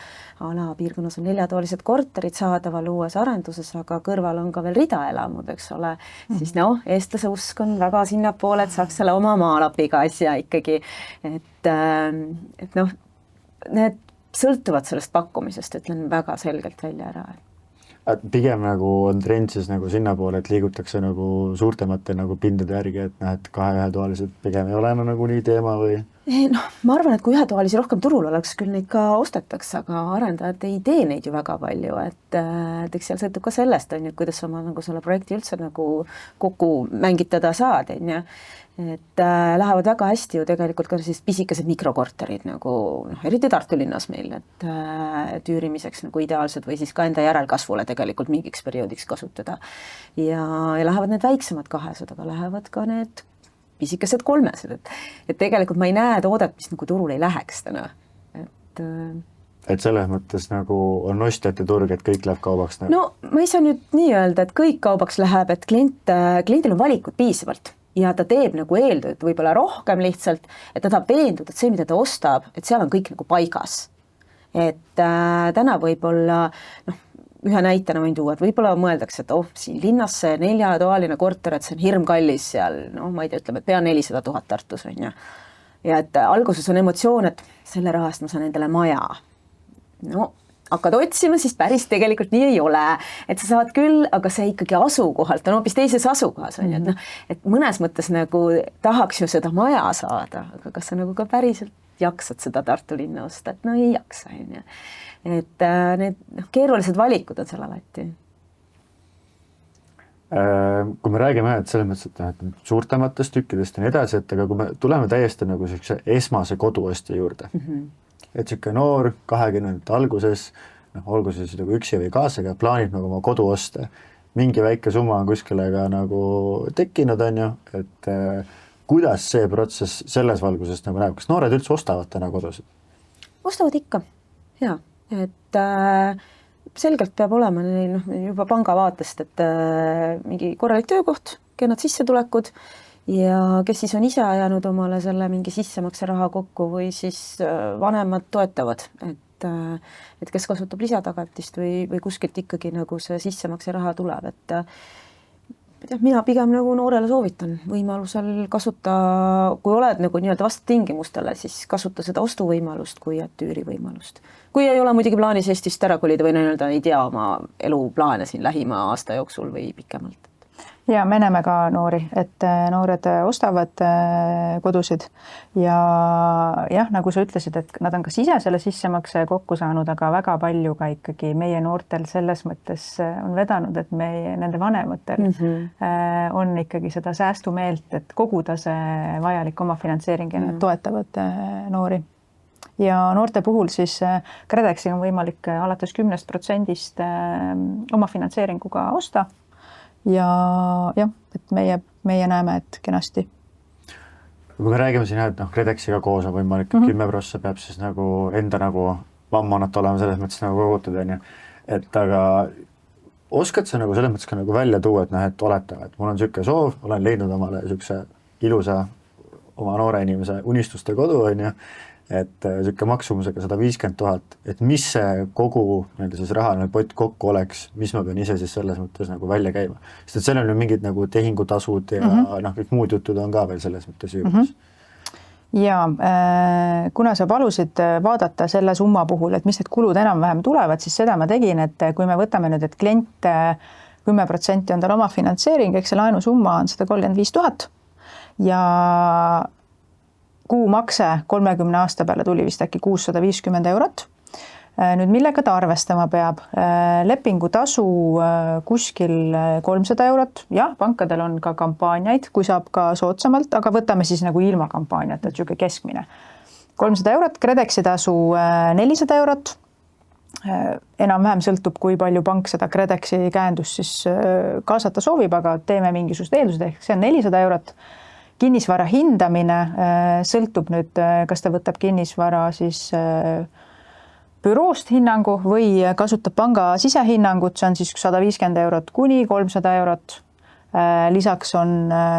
piirkonnas on 4-toalised korterid saadaval uues arenduses, aga kõrval on ka veel ridaelamud, eks ole, siis eestlase usk on väga sinnapoole, et saaks selle oma maalapiga asja ikkagi, et need sõltuvad sellest pakkumisest, ütlen väga selgelt välja ära. Pigem nagu on trend siis nagu sinna poole, et liigutakse nagu suurtemate nagu pindade järgi, et 2-1-toalised pigem ei ole nagu nii teema või? Ma arvan, et kui 1-toalisi rohkem turul oleks, küll neid ka ostetakse, aga arendajad ei tee neid ju väga palju, et eks seal sõltub ka sellest, kuidas oma nagu selle projekti üldse nagu kokku mängitada saad, et lähevad väga hästi ju tegelikult ka siis pisikesed mikrokorterid nagu eriti Tartu linnas meil, et üürimiseks nagu ideaalsed või siis ka enda järelkasvule tegelikult mingiks perioodiks kasutada. Ja lähevad need väiksemad 200, aga lähevad ka need pisikesed 300, et tegelikult ma ei näe toodet, mis nagu turul ei läheks täna. Et selles mõttes nagu on ostjate turg, et kõik läheb kaubaks? No ma ei saa nüüd nii öelda, et kõik kaubaks läheb, et kliendil on valikut piisavalt ja ta teeb nagu eeldud võib-olla rohkem lihtsalt, et ta tahab veenduda, et see, mida ta ostab, et seal on kõik nagu paigas. Et täna võib-olla, ühe näitena võin tuua, et võib-olla mõeldakse, et siin linnas see 4-toaline korter, et see on hirmkallis seal, ma ei tea, ütleme, et pea 400 000 Tartus on ju. Ja et alguses on emotsioon, et selle rahast ma saan endale maja. Hakkad otsima, siis päris tegelikult nii ei ole, et sa saad küll, aga see ikkagi asukohalt on hoopis teises asukohas on ju, et mõnes mõttes nagu tahaks ju seda maja saada, aga kas sa nagu ka päriselt jaksad seda Tartu linna osta, et ei jaksa on ju. Et need keerulised valikud on seal alati. Kui me räägime, et selles mõttes, et suurtematest tükkidest ja nii edasi, et aga kui me tuleme täiesti nagu esmase koduostja juurde, et siuke noor 20. alguses, olgu siis nagu üksi või kaasega, plaanib nagu oma kodu osta. Mingi väike summa on kuskile ka nagu tekkinud, on ju, et kuidas see protsess selles valguses nagu näeb? Kas noored üldse ostavad täna kodusid? Ostavad ikka, jaa. Et selgelt peab olema neil juba panga vaatest, et mingi korralik töökoht, kennad sissetulekud ja kes siis on ise ajanud omale selle mingi sissemakse raha kokku või siis vanemad toetavad, et kes kasutab lisatagatist või kuskilt ikkagi nagu see sissemakse raha tuleb, et mina pigem nagu noorele soovitan võimalusel kasuta, kui oled nagu nii-öelda vastu tingimustele, siis kasuta seda ostuvõimalust kui üürivõimalust. Kui ei ole muidugi plaanis Eestist ära kolida või nii-öelda ei tea oma eluplaane siin lähima aasta jooksul või pikemalt. Ja me näeme ka noori, et noored ostavad kodusid ja jah, nagu sa ütlesid, et nad on kas ise selle sissemakse kokku saanud, aga väga palju ka ikkagi meie noortel selles mõttes on vedanud, et nende vanematel on ikkagi seda säästumeelt, et koguda see vajalik omafinantseering ja nad toetavad noori. Ja noorte puhul siis KredExiga on võimalik alates 10% omafinantseeringuga osta. Ja et meie näeme, et kenasti. Kui me räägime siin, et KredExiga koos on võimalik 10% peab siis nagu enda nagu vammanat olema selles mõttes nagu kogutud, on ju. Et aga oskad sa nagu selles mõttes ka nagu välja tuua, et oletame, et mul on siuke soov, olen leidnud omale siukse ilusa oma noore inimese unistuste kodu, on ju, et niisugune maksumusega 150 000, et mis see kogu nii-öelda siis rahaline pott kokku oleks, mis ma pean ise siis selles mõttes nagu välja käima. Sest et seal on ju mingid nagu tehingutasud ja noh, kõik muud jutud on ka veel selles mõttes juures. Ja kuna sa palusid vaadata selle summa puhul, et mis need kulud enam-vähem tulevad, siis seda ma tegin, et kui me võtame nüüd, et klient 10% on tal oma finantseering, eks see laenusumma on 135 000 ja kuumakse 30 aasta peale tuli vist äkki 650 €. Nüüd millega ta arvestama peab? Lepingutasu kuskil 300 €. Jah, pankadel on ka kampaaniaid, kui saab ka soodsamalt, aga võtame siis nagu ilma kampaaniat, et niisugune keskmine. 300 €, KredExi tasu 400 €. Enam-vähem sõltub, kui palju pank seda KredExi käendust siis kaasata soovib, aga teeme mingisugust eeldused, ehk see on 400 €. Kinnisvara hindamine sõltub nüüd, kas ta võtab kinnisvara siis büroost hinnangu või kasutab panga sisehinnangut, see on siis 150 € kuni 300 €. Lisaks on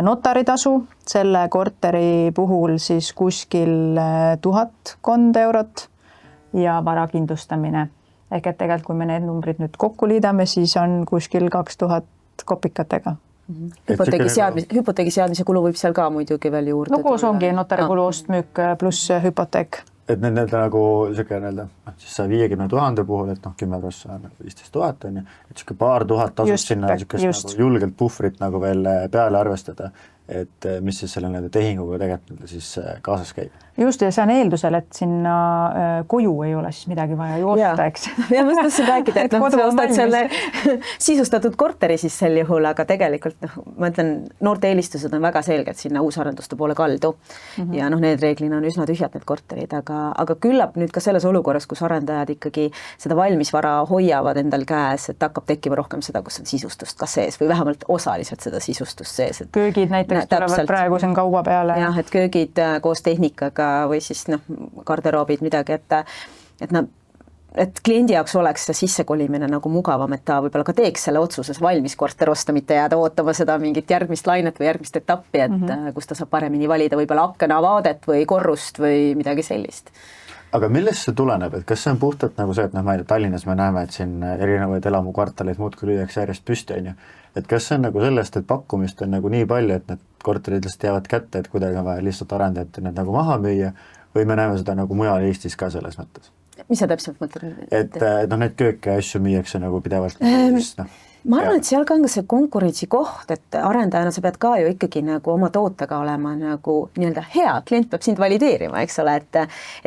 notaritasu, selle korteri puhul siis kuskil 1000 € ja vara kindlustamine. Ehk et tegelikult, kui me need numbrid nüüd kokku liidame, siis on kuskil 2000 kopikatega. Hüpoteegi seadmise kulu võib seal ka muidugi veel juurde. No koos ongi notarikulu ostmüük pluss hüpoteek. Et need nagu niisugune siis 150 000 puhul, et 10% on 15 000 on ju, et niisugune paar tuhat tasub sinna niisugust nagu julgelt puhvrit nagu veel peale arvestada, et mis siis selle tehinguga tegelikult siis kaasas käib. Just, ja see on eeldusel, et sinna koju ei ole siis midagi vaja joosta, eks. Ja ma tahtsin rääkida, et sa ostad selle sisustatud korteri siis sel juhul, aga tegelikult ma ütlen, noorte eelistused on väga selged sinna uusarenduste poole kaldu ja need reeglina on üsna tühjad need korterid, aga küllap nüüd ka selles olukorras, kus arendajad ikkagi seda valmisvara hoiavad endal käes, et hakkab tekkima rohkem seda, kus on sisustust ka sees või vähemalt osaliselt seda sisustust sees. Köögid näiteks tulevad praegu siin kaua peale. Jah, et köögid koos tehnikaga või siis garderoobid midagi, et kliendi jaoks oleks see sissekolimine nagu mugavam, et ta võib-olla ka teeks selle otsuses valmis korter osta, mitte jääda ootama seda mingit järgmist lainet või järgmist etappi, et kus ta saab paremini valida võib-olla aknavaadet või korrust või midagi sellist. Aga millest see tuleneb, et kas see on puhtalt nagu see, et ma ei tea, Tallinnas me näeme, et siin erinevaid elamukvartaleid muudkui lüüakse järjest püsti, on ju. Et kas see on nagu sellest, et pakkumist on nagu nii palju, et need korterid lihtsalt jäävad kätte, et kuidagi on vaja lihtsalt arendajate need nagu maha müüa või me näeme seda nagu mujal Eestis ka selles mõttes? Mis sa täpselt mõtled? Et need kööke asju müüakse nagu pidevalt. Ma arvan, et seal ka on see konkurentsi koht, et arendajana sa pead ka ju ikkagi nagu oma tootega olema nagu nii-öelda hea, klient peab sind valideerima, eks ole, et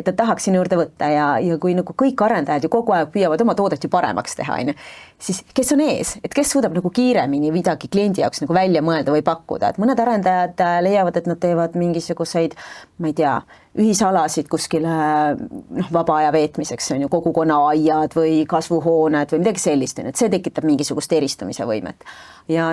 ta tahaks sinu juurde võtta ja kui nagu kõik arendajad ju kogu aeg püüavad oma toodet ju paremaks teha, on ju, siis kes on ees, et kes suudab nagu kiiremini midagi kliendi jaoks nagu välja mõelda või pakkuda, et mõned arendajad leiavad, et nad teevad mingisuguseid, ma ei tea, ühisalasid kuskile vaba aja veetmiseks, on ju, kogukonnaaiad või kasvuhooned või midagi sellist, et see tekitab mingisugust eristumise võimet. Ja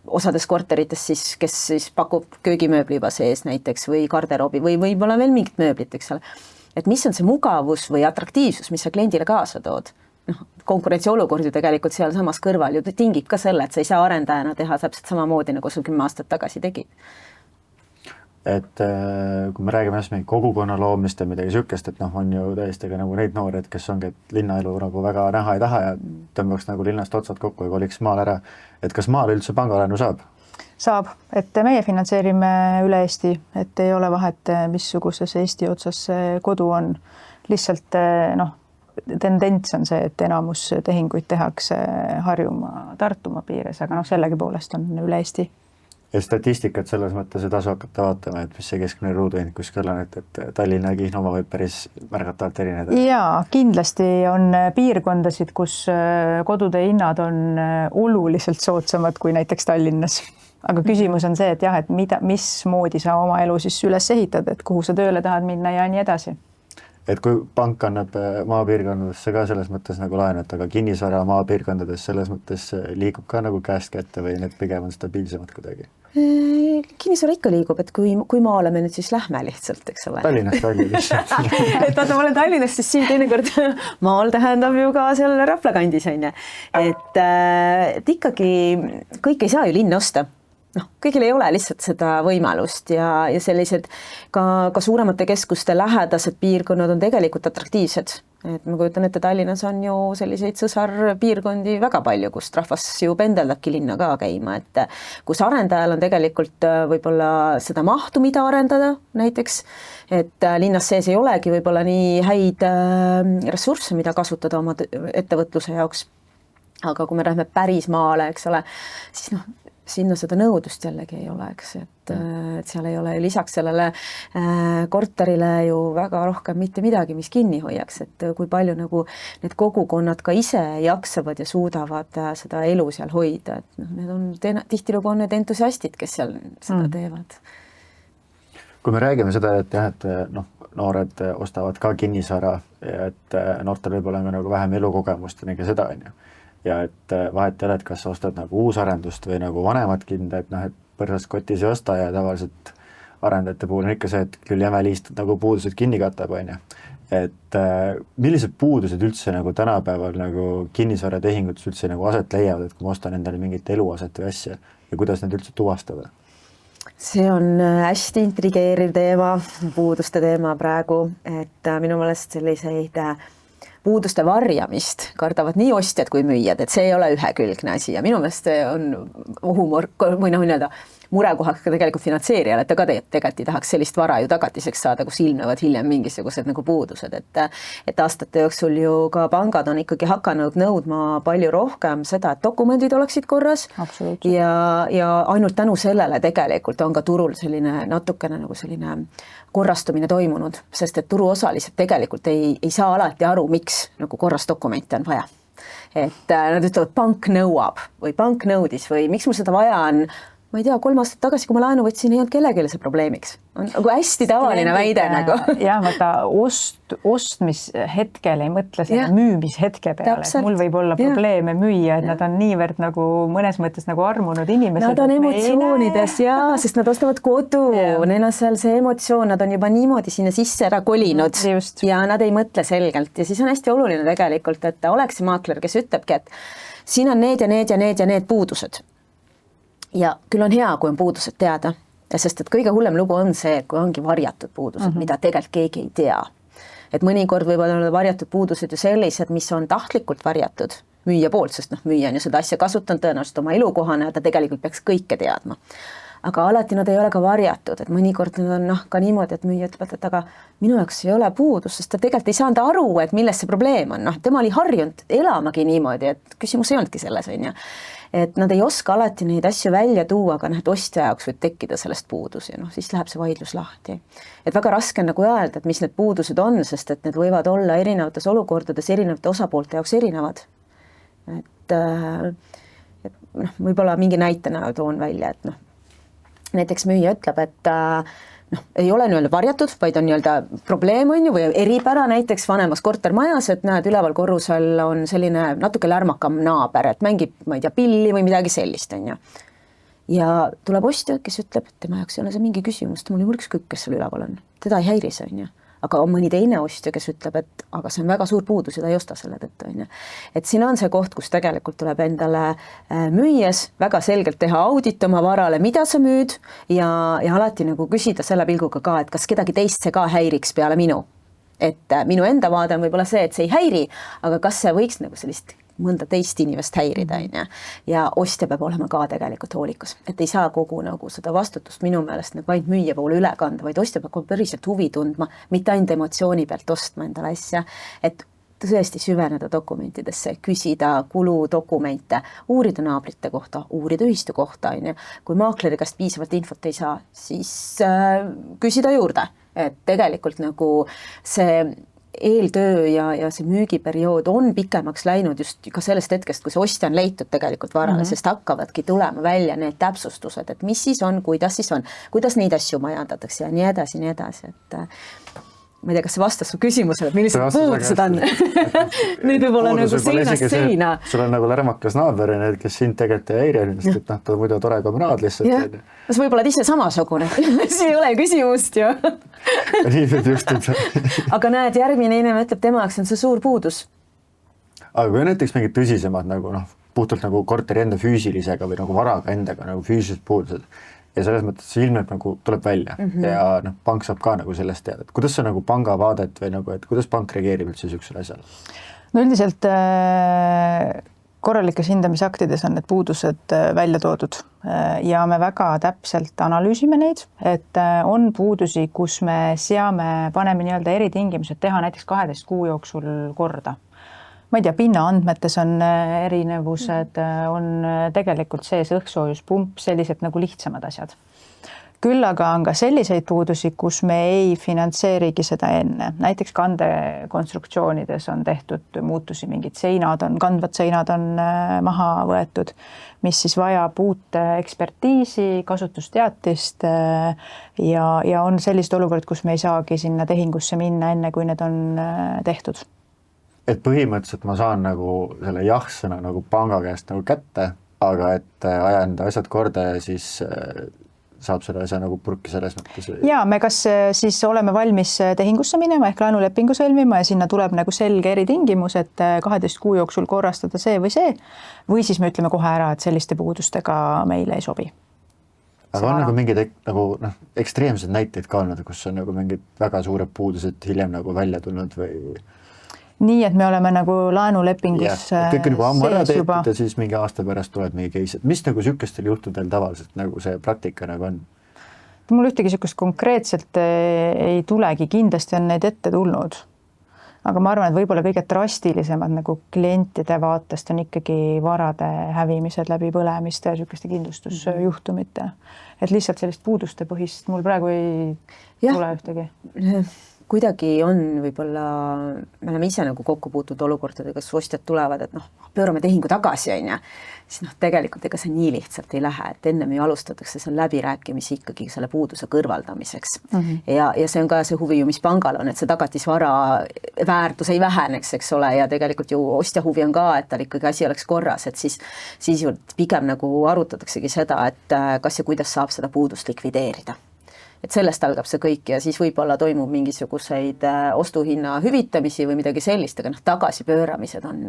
osades korterites siis, kes siis pakub köögimööbli juba sees näiteks või garderoobi või võib-olla veel mingit mööblit, eks ole. Et mis on see mugavus või atraktiivsus, mis sa kliendile kaasa tood? Konkurentsiolukord ju tegelikult seal samas kõrval ju tingib ka selle, et sa ei saa arendajana teha täpselt samamoodi, nagu sul 10 aastat tagasi tegid. Et kui me räägime mingi kogukonna loomist ja midagi niisugust, et on ju täiesti ka nagu neid noored, kes ongi, et linnaelu nagu väga näha ei taha ja tõmbaks nagu linnast otsad kokku ja koliks maal ära. Et kas maal üldse pangalaenu saab? Saab, et meie finantseerime üle Eesti, et ei ole vahet, missuguses Eesti otsas see kodu on. Lihtsalt tendents on see, et enamus tehinguid tehakse Harjumaa, Tartumaa piires, aga sellegi poolest on üle Eesti. Ja statistikat selles mõttes ei tasu hakata vaatama, et mis see keskmine ruuduhind kuskil on, et Tallinna ja Kihnova võib päris märgatavalt erineda. Jaa, kindlasti on piirkondasid, kus kodude hinnad on oluliselt soodsamad kui näiteks Tallinnas. Aga küsimus on see, et jah, et mismoodi sa oma elu siis üles ehitad, et kuhu sa tööle tahad minna ja nii edasi. Et kui pank annab maapiirkondadesse ka selles mõttes nagu laenut, aga kinnisvara maapiirkondades selles mõttes liigub ka nagu käest kätte või need pigem on stabiilsemad kuidagi? Kinnisvara ikka liigub, et kui maale me nüüd siis lähme lihtsalt, eks ole. Tallinnast välja lihtsalt. Et vaata, ma olen Tallinnast, siis siin teinekord maal tähendab ju ka seal Rapla kandis, on ju. Et ikkagi kõik ei saa ju linna osta. noh, kõigil ei ole lihtsalt seda võimalust ja sellised ka suuremate keskuste lähedased piirkonnad on tegelikult atraktiivsed. Et ma kujutan ette, Tallinnas on ju selliseid sõsarpiirkondi väga palju, kust rahvas ju pendeldabki linna ka käima, et kus arendajal on tegelikult võib-olla seda mahtu, mida arendada näiteks, et linnas sees ei olegi võib-olla nii häid ressursse, mida kasutada oma ettevõtluse jaoks. Aga kui me lähme päris maale, eks ole, siis noh, sinna seda nõudlust jällegi ei ole, eks, et seal ei ole lisaks sellele korterile ju väga rohkem mitte midagi, mis kinni hoiaks, et kui palju nagu need kogukonnad ka ise jaksavad ja suudavad seda elu seal hoida, et noh, need on tihtilugu on need entusiastid, kes seal seda teevad. Kui me räägime seda, et jah, et noh, noored ostavad ka kinnisvara ja et noortel võib-olla on nagu vähem elukogemust ja nii seda on ju. Ja et vahet ei ole, et kas sa ostad nagu uusarendust või nagu vanemat kinda, et noh, et põrsast kotis ei osta ja tavaliselt arendajate puhul on ikka see, et küll jämeliist nagu puudused kinni katab, on ju. Et millised puudused üldse nagu tänapäeval nagu kinnisvaratehingutes üldse nagu aset leiavad, et kui ma ostan endale mingit eluaset või asja ja kuidas need üldse tuvastada? See on hästi intrigeeriv teema, puuduste teema praegu, et minu meelest selliseid puuduste varjamist kardavad nii ostjad kui müüjad, et see ei ole ühekülgne asi ja minu meelest see on ohumor või noh, nii-öelda murekohaks ka tegelikult finantseerijale, et ta ka tegelikult ei tahaks sellist vara ju tagatiseks saada, kus ilmnevad hiljem mingisugused nagu puudused, et aastate jooksul ju ka pangad on ikkagi hakanud nõudma palju rohkem seda, et dokumendid oleksid korras ja ainult tänu sellele tegelikult on ka turul selline natukene nagu selline korrastumine toimunud, sest et turuosalised tegelikult ei saa alati aru, miks nagu korras dokumente on vaja. Et nad ütlevad, pank nõuab või pank nõudis või miks mul seda vaja on, ma ei tea, 3 aastat tagasi, kui ma laenu võtsin, ei olnud kellelegi see probleemiks. On nagu hästi tavaline väide nagu. Jah, vaata ostmishetkel ei mõtle selle müümishetke peale. Et mul võib olla probleeme müüa, et nad on niivõrd nagu mõnes mõttes nagu armunud inimesed. Nad on emotsioonides, sest nad ostavad kodu. Neil on seal see emotsioon, nad on juba niimoodi sinna sisse ära kolinud ja nad ei mõtle selgelt. Ja siis on hästi oluline tegelikult, et oleks maakler, kes ütlebki, et siin on need ja need ja need ja need puudused. Ja küll on hea, kui on puudused teada, sest et kõige hullem lugu on see, kui ongi varjatud puudused, mida tegelikult keegi ei tea. Et mõnikord võivad olla varjatud puudused ju sellised, mis on tahtlikult varjatud müüja poolt, sest noh, müüja on ju seda asja kasutanud tõenäoliselt oma elukohana ja ta tegelikult peaks kõike teadma. Aga alati nad ei ole ka varjatud, et mõnikord on ka niimoodi, et müüja ütleb, et aga minu jaoks ei ole puudus, sest ta tegelikult ei saanud aru, et milles see probleem on. Tema oli harjunud elamagi niimoodi, et küsimus ei olnudki selles, on ju. Et nad ei oska alati neid asju välja tuua, aga ostja jaoks võib tekkida sellest puudus ja siis läheb see vaidlus lahti. Et väga raske on nagu öelda, et mis need puudused on, sest et need võivad olla erinevates olukordades erinevate osapoolte jaoks erinevad. Et võib-olla mingi näitena toon välja, et näiteks müüja ütleb, et ei ole nii-öelda varjatud, vaid on nii-öelda probleem on ju, või eripära näiteks vanemas kortermajas, et näed, üleval korrusel on selline natuke lärmakam naaber, et mängib, ma ei tea, pilli või midagi sellist on ju. Ja tuleb ostja, kes ütleb, et tema jaoks ei ole see mingi küsimus, mul ei ükskõik, kes seal üleval on, teda ei häiri see on ju. Aga on mõni teine ostja, kes ütleb, et aga see on väga suur puudus ja ta ei osta selle tõttu, on ju. Et siin on see koht, kus tegelikult tuleb endale müües väga selgelt teha audit oma varale, mida sa müüd ja alati nagu küsida selle pilguga ka, et kas kedagi teist see ka häiriks peale minu. Et minu enda vaade on võib-olla see, et see ei häiri, aga kas see võiks nagu sellist mõnda teist inimest häirida, on ju. Ja ostja peab olema ka tegelikult hoolikas, et ei saa kogu nagu seda vastutust minu meelest nagu ainult müüja poole üle kanda, vaid ostja peab päriselt huvi tundma, mitte ainult emotsiooni pealt ostma endale asja, et tõesti süveneda dokumentidesse, küsida kuludokumente, uurida naabrite kohta, uurida ühistu kohta, on ju. Kui maakleri käest piisavalt infot ei saa, siis küsida juurde, et tegelikult nagu see eeltöö ja see müügiperiood on pikemaks läinud just ka sellest hetkest, kui see ostja on leitud tegelikult varale, sest hakkavadki tulema välja need täpsustused, et mis siis on, kuidas neid asju majandatakse ja nii edasi, et ma ei tea, kas see vastas su küsimusele, et millised puudused on. Nüüd võib olla nagu seinast seina. Sul on nagu lärmakas naaber, kes sind tegelikult ei häiri, sest et ta muidu tore kamraad lihtsalt. Kas võib-olla ise samasugune? See ei ole küsimust ju. Nii võib juhtuda. Aga näed, järgmine inimene ütleb, tema jaoks on see suur puudus. Aga kui on näiteks mingid tõsisemad nagu puhtalt nagu korteri enda füüsilisega või nagu varaga endaga nagu füüsilised puudused. Ja selles mõttes see ilmselt nagu tuleb välja ja noh, pank saab ka nagu sellest teada, et kuidas see nagu panga vaadet või nagu, et kuidas pank reageerib üldse niisugusele asjale? No üldiselt korralikes hindamisaktides on need puudused välja toodud ja me väga täpselt analüüsime neid, et on puudusi, kus me seame, paneme nii-öelda eritingimused teha näiteks 12 kuu jooksul korda. Ma ei tea, pinnaandmetes on erinevused, on tegelikult sees õhksoojuspump, sellised nagu lihtsamad asjad. Küll aga on ka selliseid puudusi, kus me ei finantseerigi seda enne. Näiteks kandekonstruktsioonides on tehtud muutusi, mingid kandvad seinad on maha võetud, mis siis vajab uut ekspertiisi, kasutusteatist ja on sellised olukorrad, kus me ei saagi sinna tehingusse minna enne, kui need on tehtud. Et põhimõtteliselt ma saan nagu selle jah-sõna nagu panga käest nagu kätte, aga et ajan asjad korda ja siis saab selle asja nagu purki selles mõttes. Ja me kas siis oleme valmis tehingusse minema ehk laenulepingu sõlmima ja sinna tuleb nagu selge eritingimus, et 12 kuu jooksul korrastada see või siis me ütleme kohe ära, et selliste puudustega meile ei sobi. Aga on nagu mingid nagu, ekstreemsed näiteid ka olnud, kus on nagu mingid väga suured puudused hiljem nagu välja tulnud või? Nii, et me oleme nagu laenulepingus kõik nagu ammu ära tehtud juba. Ja siis mingi aasta pärast tuleb mingi case. Mis nagu sükestel juhtudel tavaliselt nagu see praktika nagu on? Mul ühtegi sükest konkreetselt ei tulegi, kindlasti on neid ette tulnud. Aga ma arvan, et võib-olla kõige drastilisemad nagu klientide vaatest on ikkagi varade hävimised läbi põlemiste ja sükeste kindlustusjuhtumite. Et lihtsalt sellist puuduste põhist mul praegu ei tule ühtegi. Kuidagi on võib-olla, me oleme ise nagu kokku puutud olukordadega, kus ostjad tulevad, et pöörame tehingu tagasi, siis tegelikult ega see nii lihtsalt ei lähe, et ennem ju alustatakse seal läbirääkimisi ikkagi selle puuduse kõrvaldamiseks. Ja see on ka see huvi ju, mis pangal on, et see tagatisvara väärtus ei väheneks, eks ole, ja tegelikult ju ostja huvi on ka, et tal ikkagi asi oleks korras, et siis ju pigem nagu arutataksegi seda, et kas ja kuidas saab seda puudust likvideerida. Et sellest algab see kõik ja siis võib-olla toimub mingisuguseid ostuhinna hüvitamisi või midagi sellist, aga tagasipööramised on,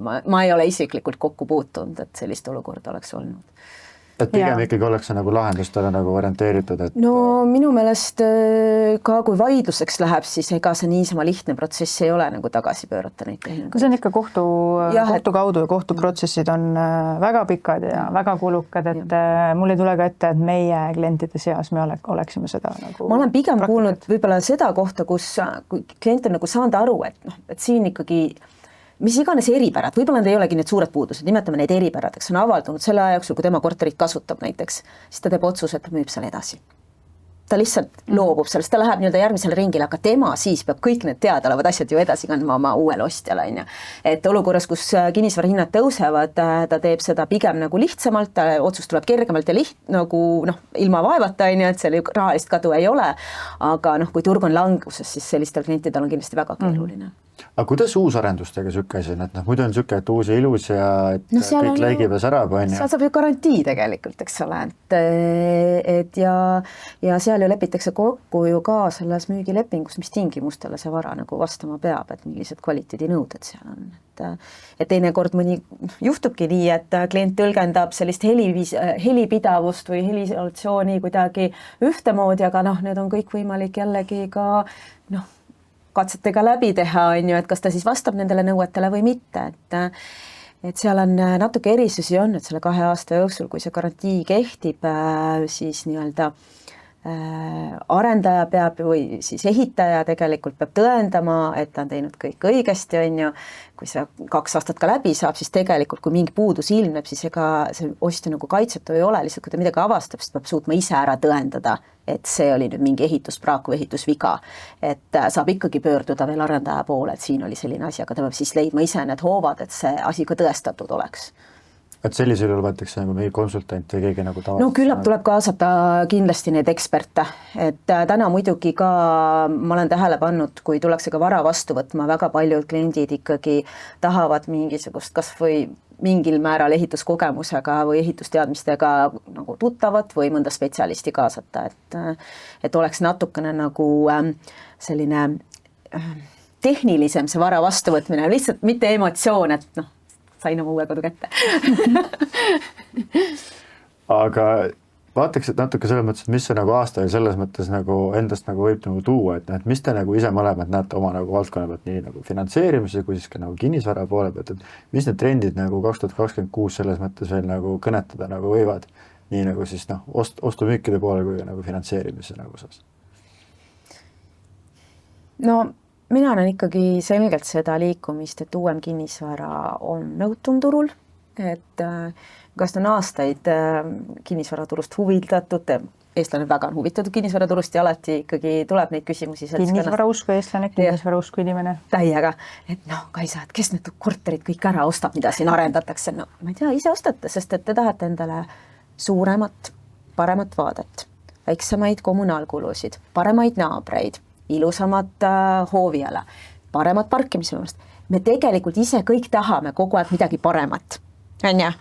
ma ei ole isiklikult kokku puutunud, et sellist olukorda oleks olnud. Et pigem ikkagi ollakse nagu lahendustele nagu orienteeritud, et... No minu meelest ka kui vaidluseks läheb, siis ega see niisama lihtne protsess ei ole nagu tagasi pöörata neid tehinguid. See on ikka kohtu kaudu ja kohtuprotsessid on väga pikad ja väga kulukad, et mul ei tule ka ette, et meie klientide seas me oleksime seda nagu... Ma olen pigem kuulnud võib-olla seda kohta, kus klient on nagu saanud aru, et siin ikkagi mis iganes eripärad, võib-olla need ei olegi need suured puudused, nimetame neid eripäradeks, on avaldunud selle aja jooksul, kui tema korterit kasutab näiteks, siis ta teeb otsuse, et ta müüb seal edasi. Ta lihtsalt loobub sellest, ta läheb nii-öelda järgmisele ringile, aga tema siis peab kõik need teadaolevad asjad ju edasi kandma oma uuele ostjale. Et olukorras, kus kinnisvara hinnad tõusevad, ta teeb seda pigem nagu lihtsamalt, otsus tuleb kergemalt ja nagu ilma vaevata, et seal rahalist kadu ei ole, aga kui turg on languses, siis sellistel klientidel on kindlasti väga keeruline. Aga kuidas uusarendustega sükke asi on, et muidu on sükke, et uus ja ilus ja et kõik läigib ja särab, on. Seal saab ju garantii tegelikult, eks ole, et ja seal ju lepitakse kokku ju ka selles müügilepingus, mis tingimustele see vara nagu vastama peab, et millised kvaliteedinõuded seal on. Et teinekord mõni juhtubki nii, et klient tõlgendab sellist helipidavust või heliisolatsiooni kuidagi ühtemoodi, aga need on kõik võimalik jällegi ka katsetega läbi teha, et kas ta siis vastab nendele nõuetele või mitte, et seal on natuke erisusi on, et selle 2 aasta jooksul, kui see garantii kehtib, siis nii-öelda arendaja peab või siis ehitaja tegelikult peab tõendama, et ta on teinud kõik õigesti, kui see 2 aastat ka läbi saab, siis tegelikult kui mingi puudus ilmneb, siis ega see ostja nagu kaitsetu ei ole, lihtsalt kui ta midagi avastab, siis peab suutma ise ära tõendada, et see oli nüüd mingi ehituspraak või ehitusviga, et saab ikkagi pöörduda veel arendaja poole, et siin oli selline asi, aga ta peab siis leidma ise need hoovad, et see asi ka tõestatud oleks. Et sellisel juhul võetakse nagu mingi konsultant või keegi nagu tavaliselt? No küllap tuleb kaasata kindlasti neid eksperte, et täna muidugi ka ma olen tähele pannud, kui tullakse ka vara vastu võtma, väga paljud kliendid ikkagi tahavad mingisugust kas või mingil määral ehituskogemusega või ehitusteadmistega nagu tuttavat või mõnda spetsialisti kaasata, et oleks natukene nagu selline tehnilisem see vara vastuvõtmine, lihtsalt mitte emotsioon, et sain oma uue kodu kätte. Aga vaataks, et natuke selles mõttes, et mis see nagu aasta selles mõttes nagu endast nagu võib nagu tuua, et mis te nagu ise mõlemad näete oma nagu valdkonna pealt nii nagu finantseerimise kui siis ka nagu kinnisvara poole pealt, et mis need trendid nagu 2026 selles mõttes veel nagu kõnetada nagu võivad, nii nagu siis noh, ostumüükide poole kui nagu finantseerimise nagu osas? No mina näen ikkagi selgelt seda liikumist, et uuem kinnisvara on nõutum turul, et kas on aastaid kinnisvaraturust huvildatud, eestlane väga on huvitatud kinnisvaraturust ja alati ikkagi tuleb neid küsimusi. Kinnisvarausku eestlane, kinnisvarausku inimene. Täiega, et noh, Kaisa, et kes need korterid kõik ära ostab, mida siin arendatakse, no ma ei tea, ise ostate, sest et te tahate endale suuremat, paremat vaadet, väiksemaid kommunaalkulusid, paremaid naabreid, ilusamat hooviala, paremat parkimisvõimust. Me tegelikult ise kõik tahame kogu aeg midagi paremat, on ju?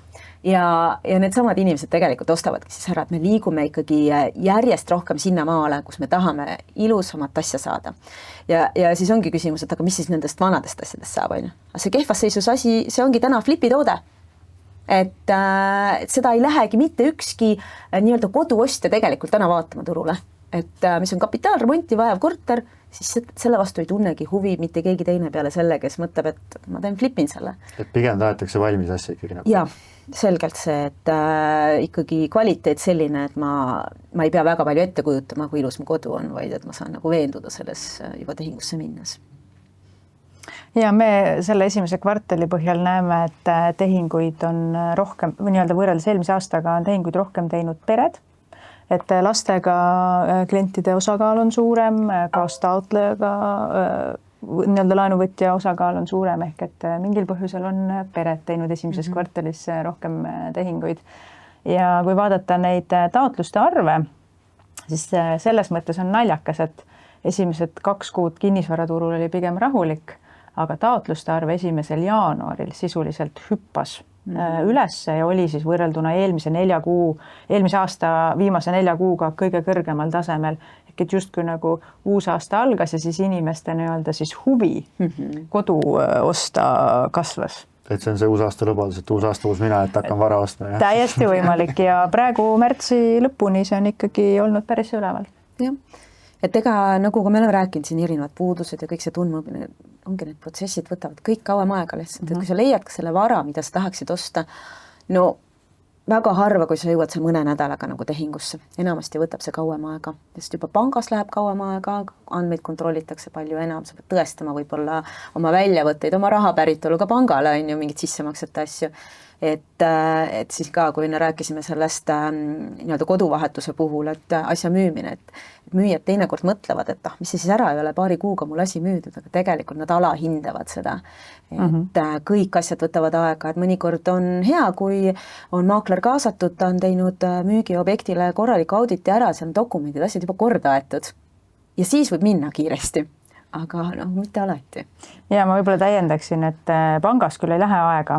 Ja needsamad inimesed tegelikult ostavadki siis ära, et me liigume ikkagi järjest rohkem sinna maale, kus me tahame ilusamat asja saada. Ja siis ongi küsimus, et aga mis siis nendest vanadest asjadest saab, on ju? See kehvas seisus asi, see ongi täna flipitoode. Et seda ei lähegi mitte ükski nii-öelda koduostja tegelikult täna vaatama turule. Et mis on kapitaalremonti vajav korter, siis selle vastu ei tunnegi huvi mitte keegi teine peale selle, kes mõtleb, et ma flipin selle. Et pigem tahetakse valmis asja ikkagi nagu. Ja, selgelt see, et ikkagi kvaliteet selline, et ma ei pea väga palju ette kujutama, kui ilus mu kodu on, vaid et ma saan nagu veenduda selles juba tehingusse minnes. Ja me selle esimese kvartali põhjal näeme, et tehinguid on rohkem, või nii-öelda võrreldes eelmise aastaga on tehinguid rohkem teinud pered, et lastega klientide osakaal on suurem, kaastaotlejaga nii-öelda laenuvõtja osakaal on suurem, ehk et mingil põhjusel on pered teinud esimeses kvartalis rohkem tehinguid. Ja kui vaadata neid taotluste arve, siis selles mõttes on naljakas, et esimesed 2 kuud kinnisvaraturul oli pigem rahulik, aga taotluste arv 1. jaanuaril sisuliselt hüppas ülesse ja oli siis võrrelduna eelmise aasta viimase 4 kuuga kõige kõrgemal tasemel. Ehk et justkui nagu uus aasta algas ja siis inimeste nii-öelda siis huvi kodu osta kasvas. Et see on see uus aasta lubadus, et uus aasta uus mina, et hakkan vara ostma. Ja? Täiesti võimalik ja praegu märtsi lõpuni see on ikkagi olnud päris üleval. Jah. Et ega nagu ka me oleme rääkinud siin erinevad puudused ja kõik see tundmine, ongi need protsessid võtavad kõik kauem aega lihtsalt, et kui sa leiad ka selle vara, mida sa tahaksid osta, no väga harva, kui sa jõuad seal mõne nädalaga nagu tehingusse, enamasti võtab see kauem aega, sest juba pangas läheb kauem aega, andmeid kontrollitakse palju enam, sa pead tõestama võib-olla oma väljavõtteid, oma raha päritolu ka pangale on ju mingid sissemaksete asju. Et siis ka, kui rääkisime sellest nii-öelda koduvahetuse puhul, et asja müümine, et müüjad teinekord mõtlevad, et mis siis ära ei ole paari kuuga mul asi müüdud, aga tegelikult nad alahindavad seda. Et kõik asjad võtavad aega, et mõnikord on hea, kui on maakler kaasatud, ta on teinud müügiobjektile korraliku auditi ära, seal on dokumendid, asjad juba korda aetud. Ja siis võib minna kiiresti. Aga mitte alati. Ja ma võib-olla täiendaksin, et pangas küll ei lähe aega,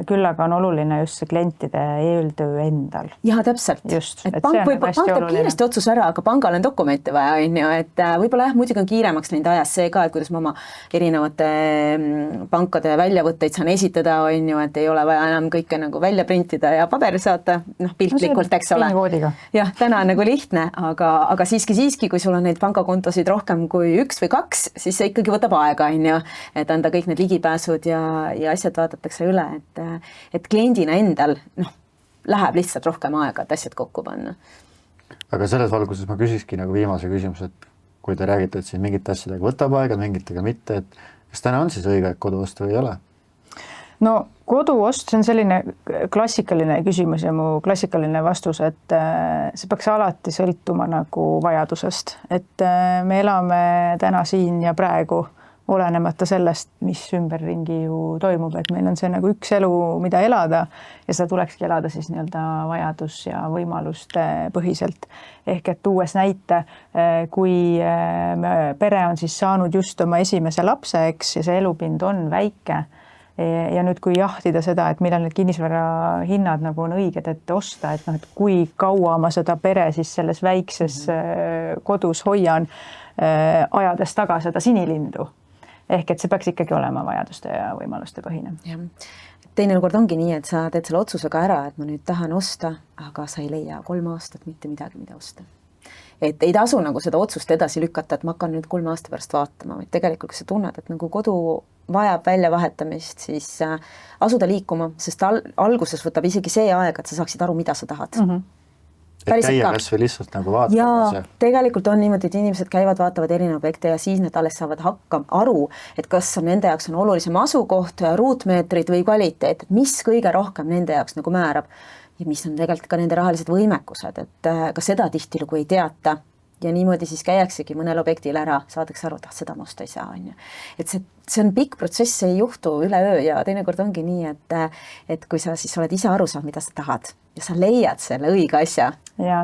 küll aga on oluline just see klientide eeltöö endal. Ja täpselt. Just, et pank teeb kiiresti otsus ära, aga pangal on dokumente vaja, on ju, et võib-olla muidugi on kiiremaks läinud ajas see ka, et kuidas ma oma erinevate pankade väljavõtteid saan esitada, on ju, et ei ole vaja enam kõike nagu välja printida ja paberi saata, piltlikult, eks ole. Jah, täna on nagu lihtne, aga siiski, kui sul on neid pangakontosid rohkem kui 1 või 2, siis see ikkagi võtab aega, on ju, et anda kõik need ligipääsud ja asjad vaadatakse üle, et kliendina endal läheb lihtsalt rohkem aega, et asjad kokku panna. Aga selles valguses ma küsiski nagu viimase küsimuse, et kui te räägite, et siin mingite asjadega võtab aega, mingitega mitte, et kas täna on siis õige kodu osta või ei ole? No koduost, see on selline klassikaline küsimus ja mu klassikaline vastus, et see peaks alati sõltuma nagu vajadusest, et me elame täna siin ja praegu olenemata sellest, mis ümberringi ju toimub, et meil on see nagu üks elu, mida elada ja seda tulekski elada siis nii-öelda vajadus ja võimaluste põhiselt. Ehk et tuues näite, kui pere on siis saanud just oma esimese lapse, eks, ja see elupind on väike, ja nüüd, kui jahtida seda, et millal need kinnisvara hinnad nagu on õiged, et osta, et kui kaua ma seda pere siis selles väikses kodus hoian, ajades taga seda sinilindu. Ehk et see peaks ikkagi olema vajaduste ja võimaluste põhine. Ja. teinekord ongi nii, et sa teed selle otsusega ära, et ma nüüd tahan osta, aga sa ei leia 3 aastat mitte midagi, mida osta. Et ei tasu nagu seda otsust edasi lükata, et ma hakkan nüüd 3 aasta pärast vaatama, vaid tegelikult, kui sa tunned, et nagu kodu vajab väljavahetamist, siis asuda liikuma, sest alguses võtab isegi see aega, et sa saaksid aru, mida sa tahad. Et käia kas või lihtsalt nagu vaatamas. Ja tegelikult on niimoodi, et inimesed käivad, vaatavad erinevaid objekte ja siis need alles saavad aru, et kas on nende jaoks on olulisem asukoht, ruutmeetrid või kvaliteet, et mis kõige rohkem nende jaoks nagu määrab ja mis on tegelikult ka nende rahalised võimekused, et ka seda tihtilugu ei teata ja niimoodi siis käiaksegi mõnel objektil ära, saadakse aru, et seda ma osta ei saa, on ju. Et see on pikk protsess, see ei juhtu üleöö ja teinekord ongi nii, et kui sa siis oled ise aru saanud, mida sa tahad ja sa leiad selle õige asja,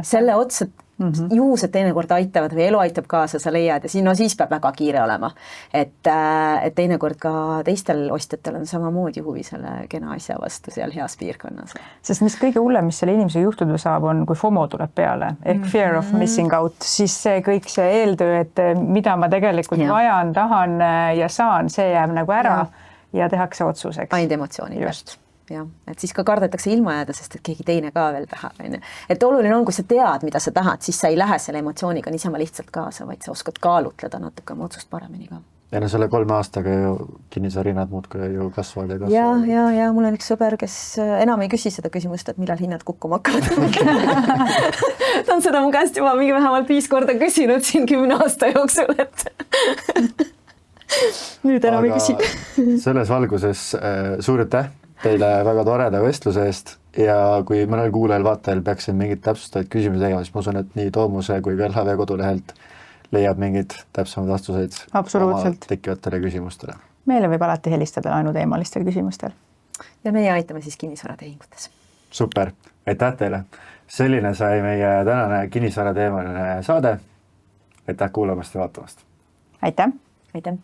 selle otsa juhused teinekord aitavad või elu aitab kaasa, sa leiad ja siis peab väga kiire olema. Et teinekord ka teistel ostjatel on samamoodi huvi selle kena asja vastu seal heas piirkonnas. Sest mis kõige hullem, mis selle inimese juhtuda saab, on, kui FOMO tuleb peale, ehk fear of missing out, siis see kõik see eeltöö, et mida ma tegelikult vajan, tahan ja saan, see jääb nagu ära ja tehakse otsuseks. Ainult emotsiooni pealt. Ja, et siis ka kardetakse ilma jääda, sest et keegi teine ka veel tahab. Et oluline on, kui sa tead, mida sa tahad, siis sa ei lähe selle emotsiooniga niisama lihtsalt kaasa, vaid sa oskad kaalutleda natuke oma otsust paremini ka. Ja no selle 3 aastaga ju kinnisvarihinnad muudkui ju kasvavad ja kasvavad. Ja mul on üks sõber, kes enam ei küsi seda küsimust, et millal hinnad kukkuma hakkavad. Ta on seda mu käest juba mingi vähemalt 5 korda küsinud siin 10 aasta jooksul, et nüüd enam ei küsi. Selles valguses suur aitäh teile väga toreda vestluse eest ja kui mõnel kuulajal vaatajal peaks mingid täpsustavaid küsimusi tegema, siis ma usun, et nii Toomuse kui ka LHV kodulehelt leiab mingid täpsemad vastuseid tekkivatele küsimustele. Meile võib alati helistada laenuteemalistel küsimustel. Ja meie aitame siis kinnisvaratehingutes. Super, aitäh teile. Selline sai meie tänane kinnisvarateemaline saade. Aitäh kuulamast ja vaatamast. Aitäh. Aitäh.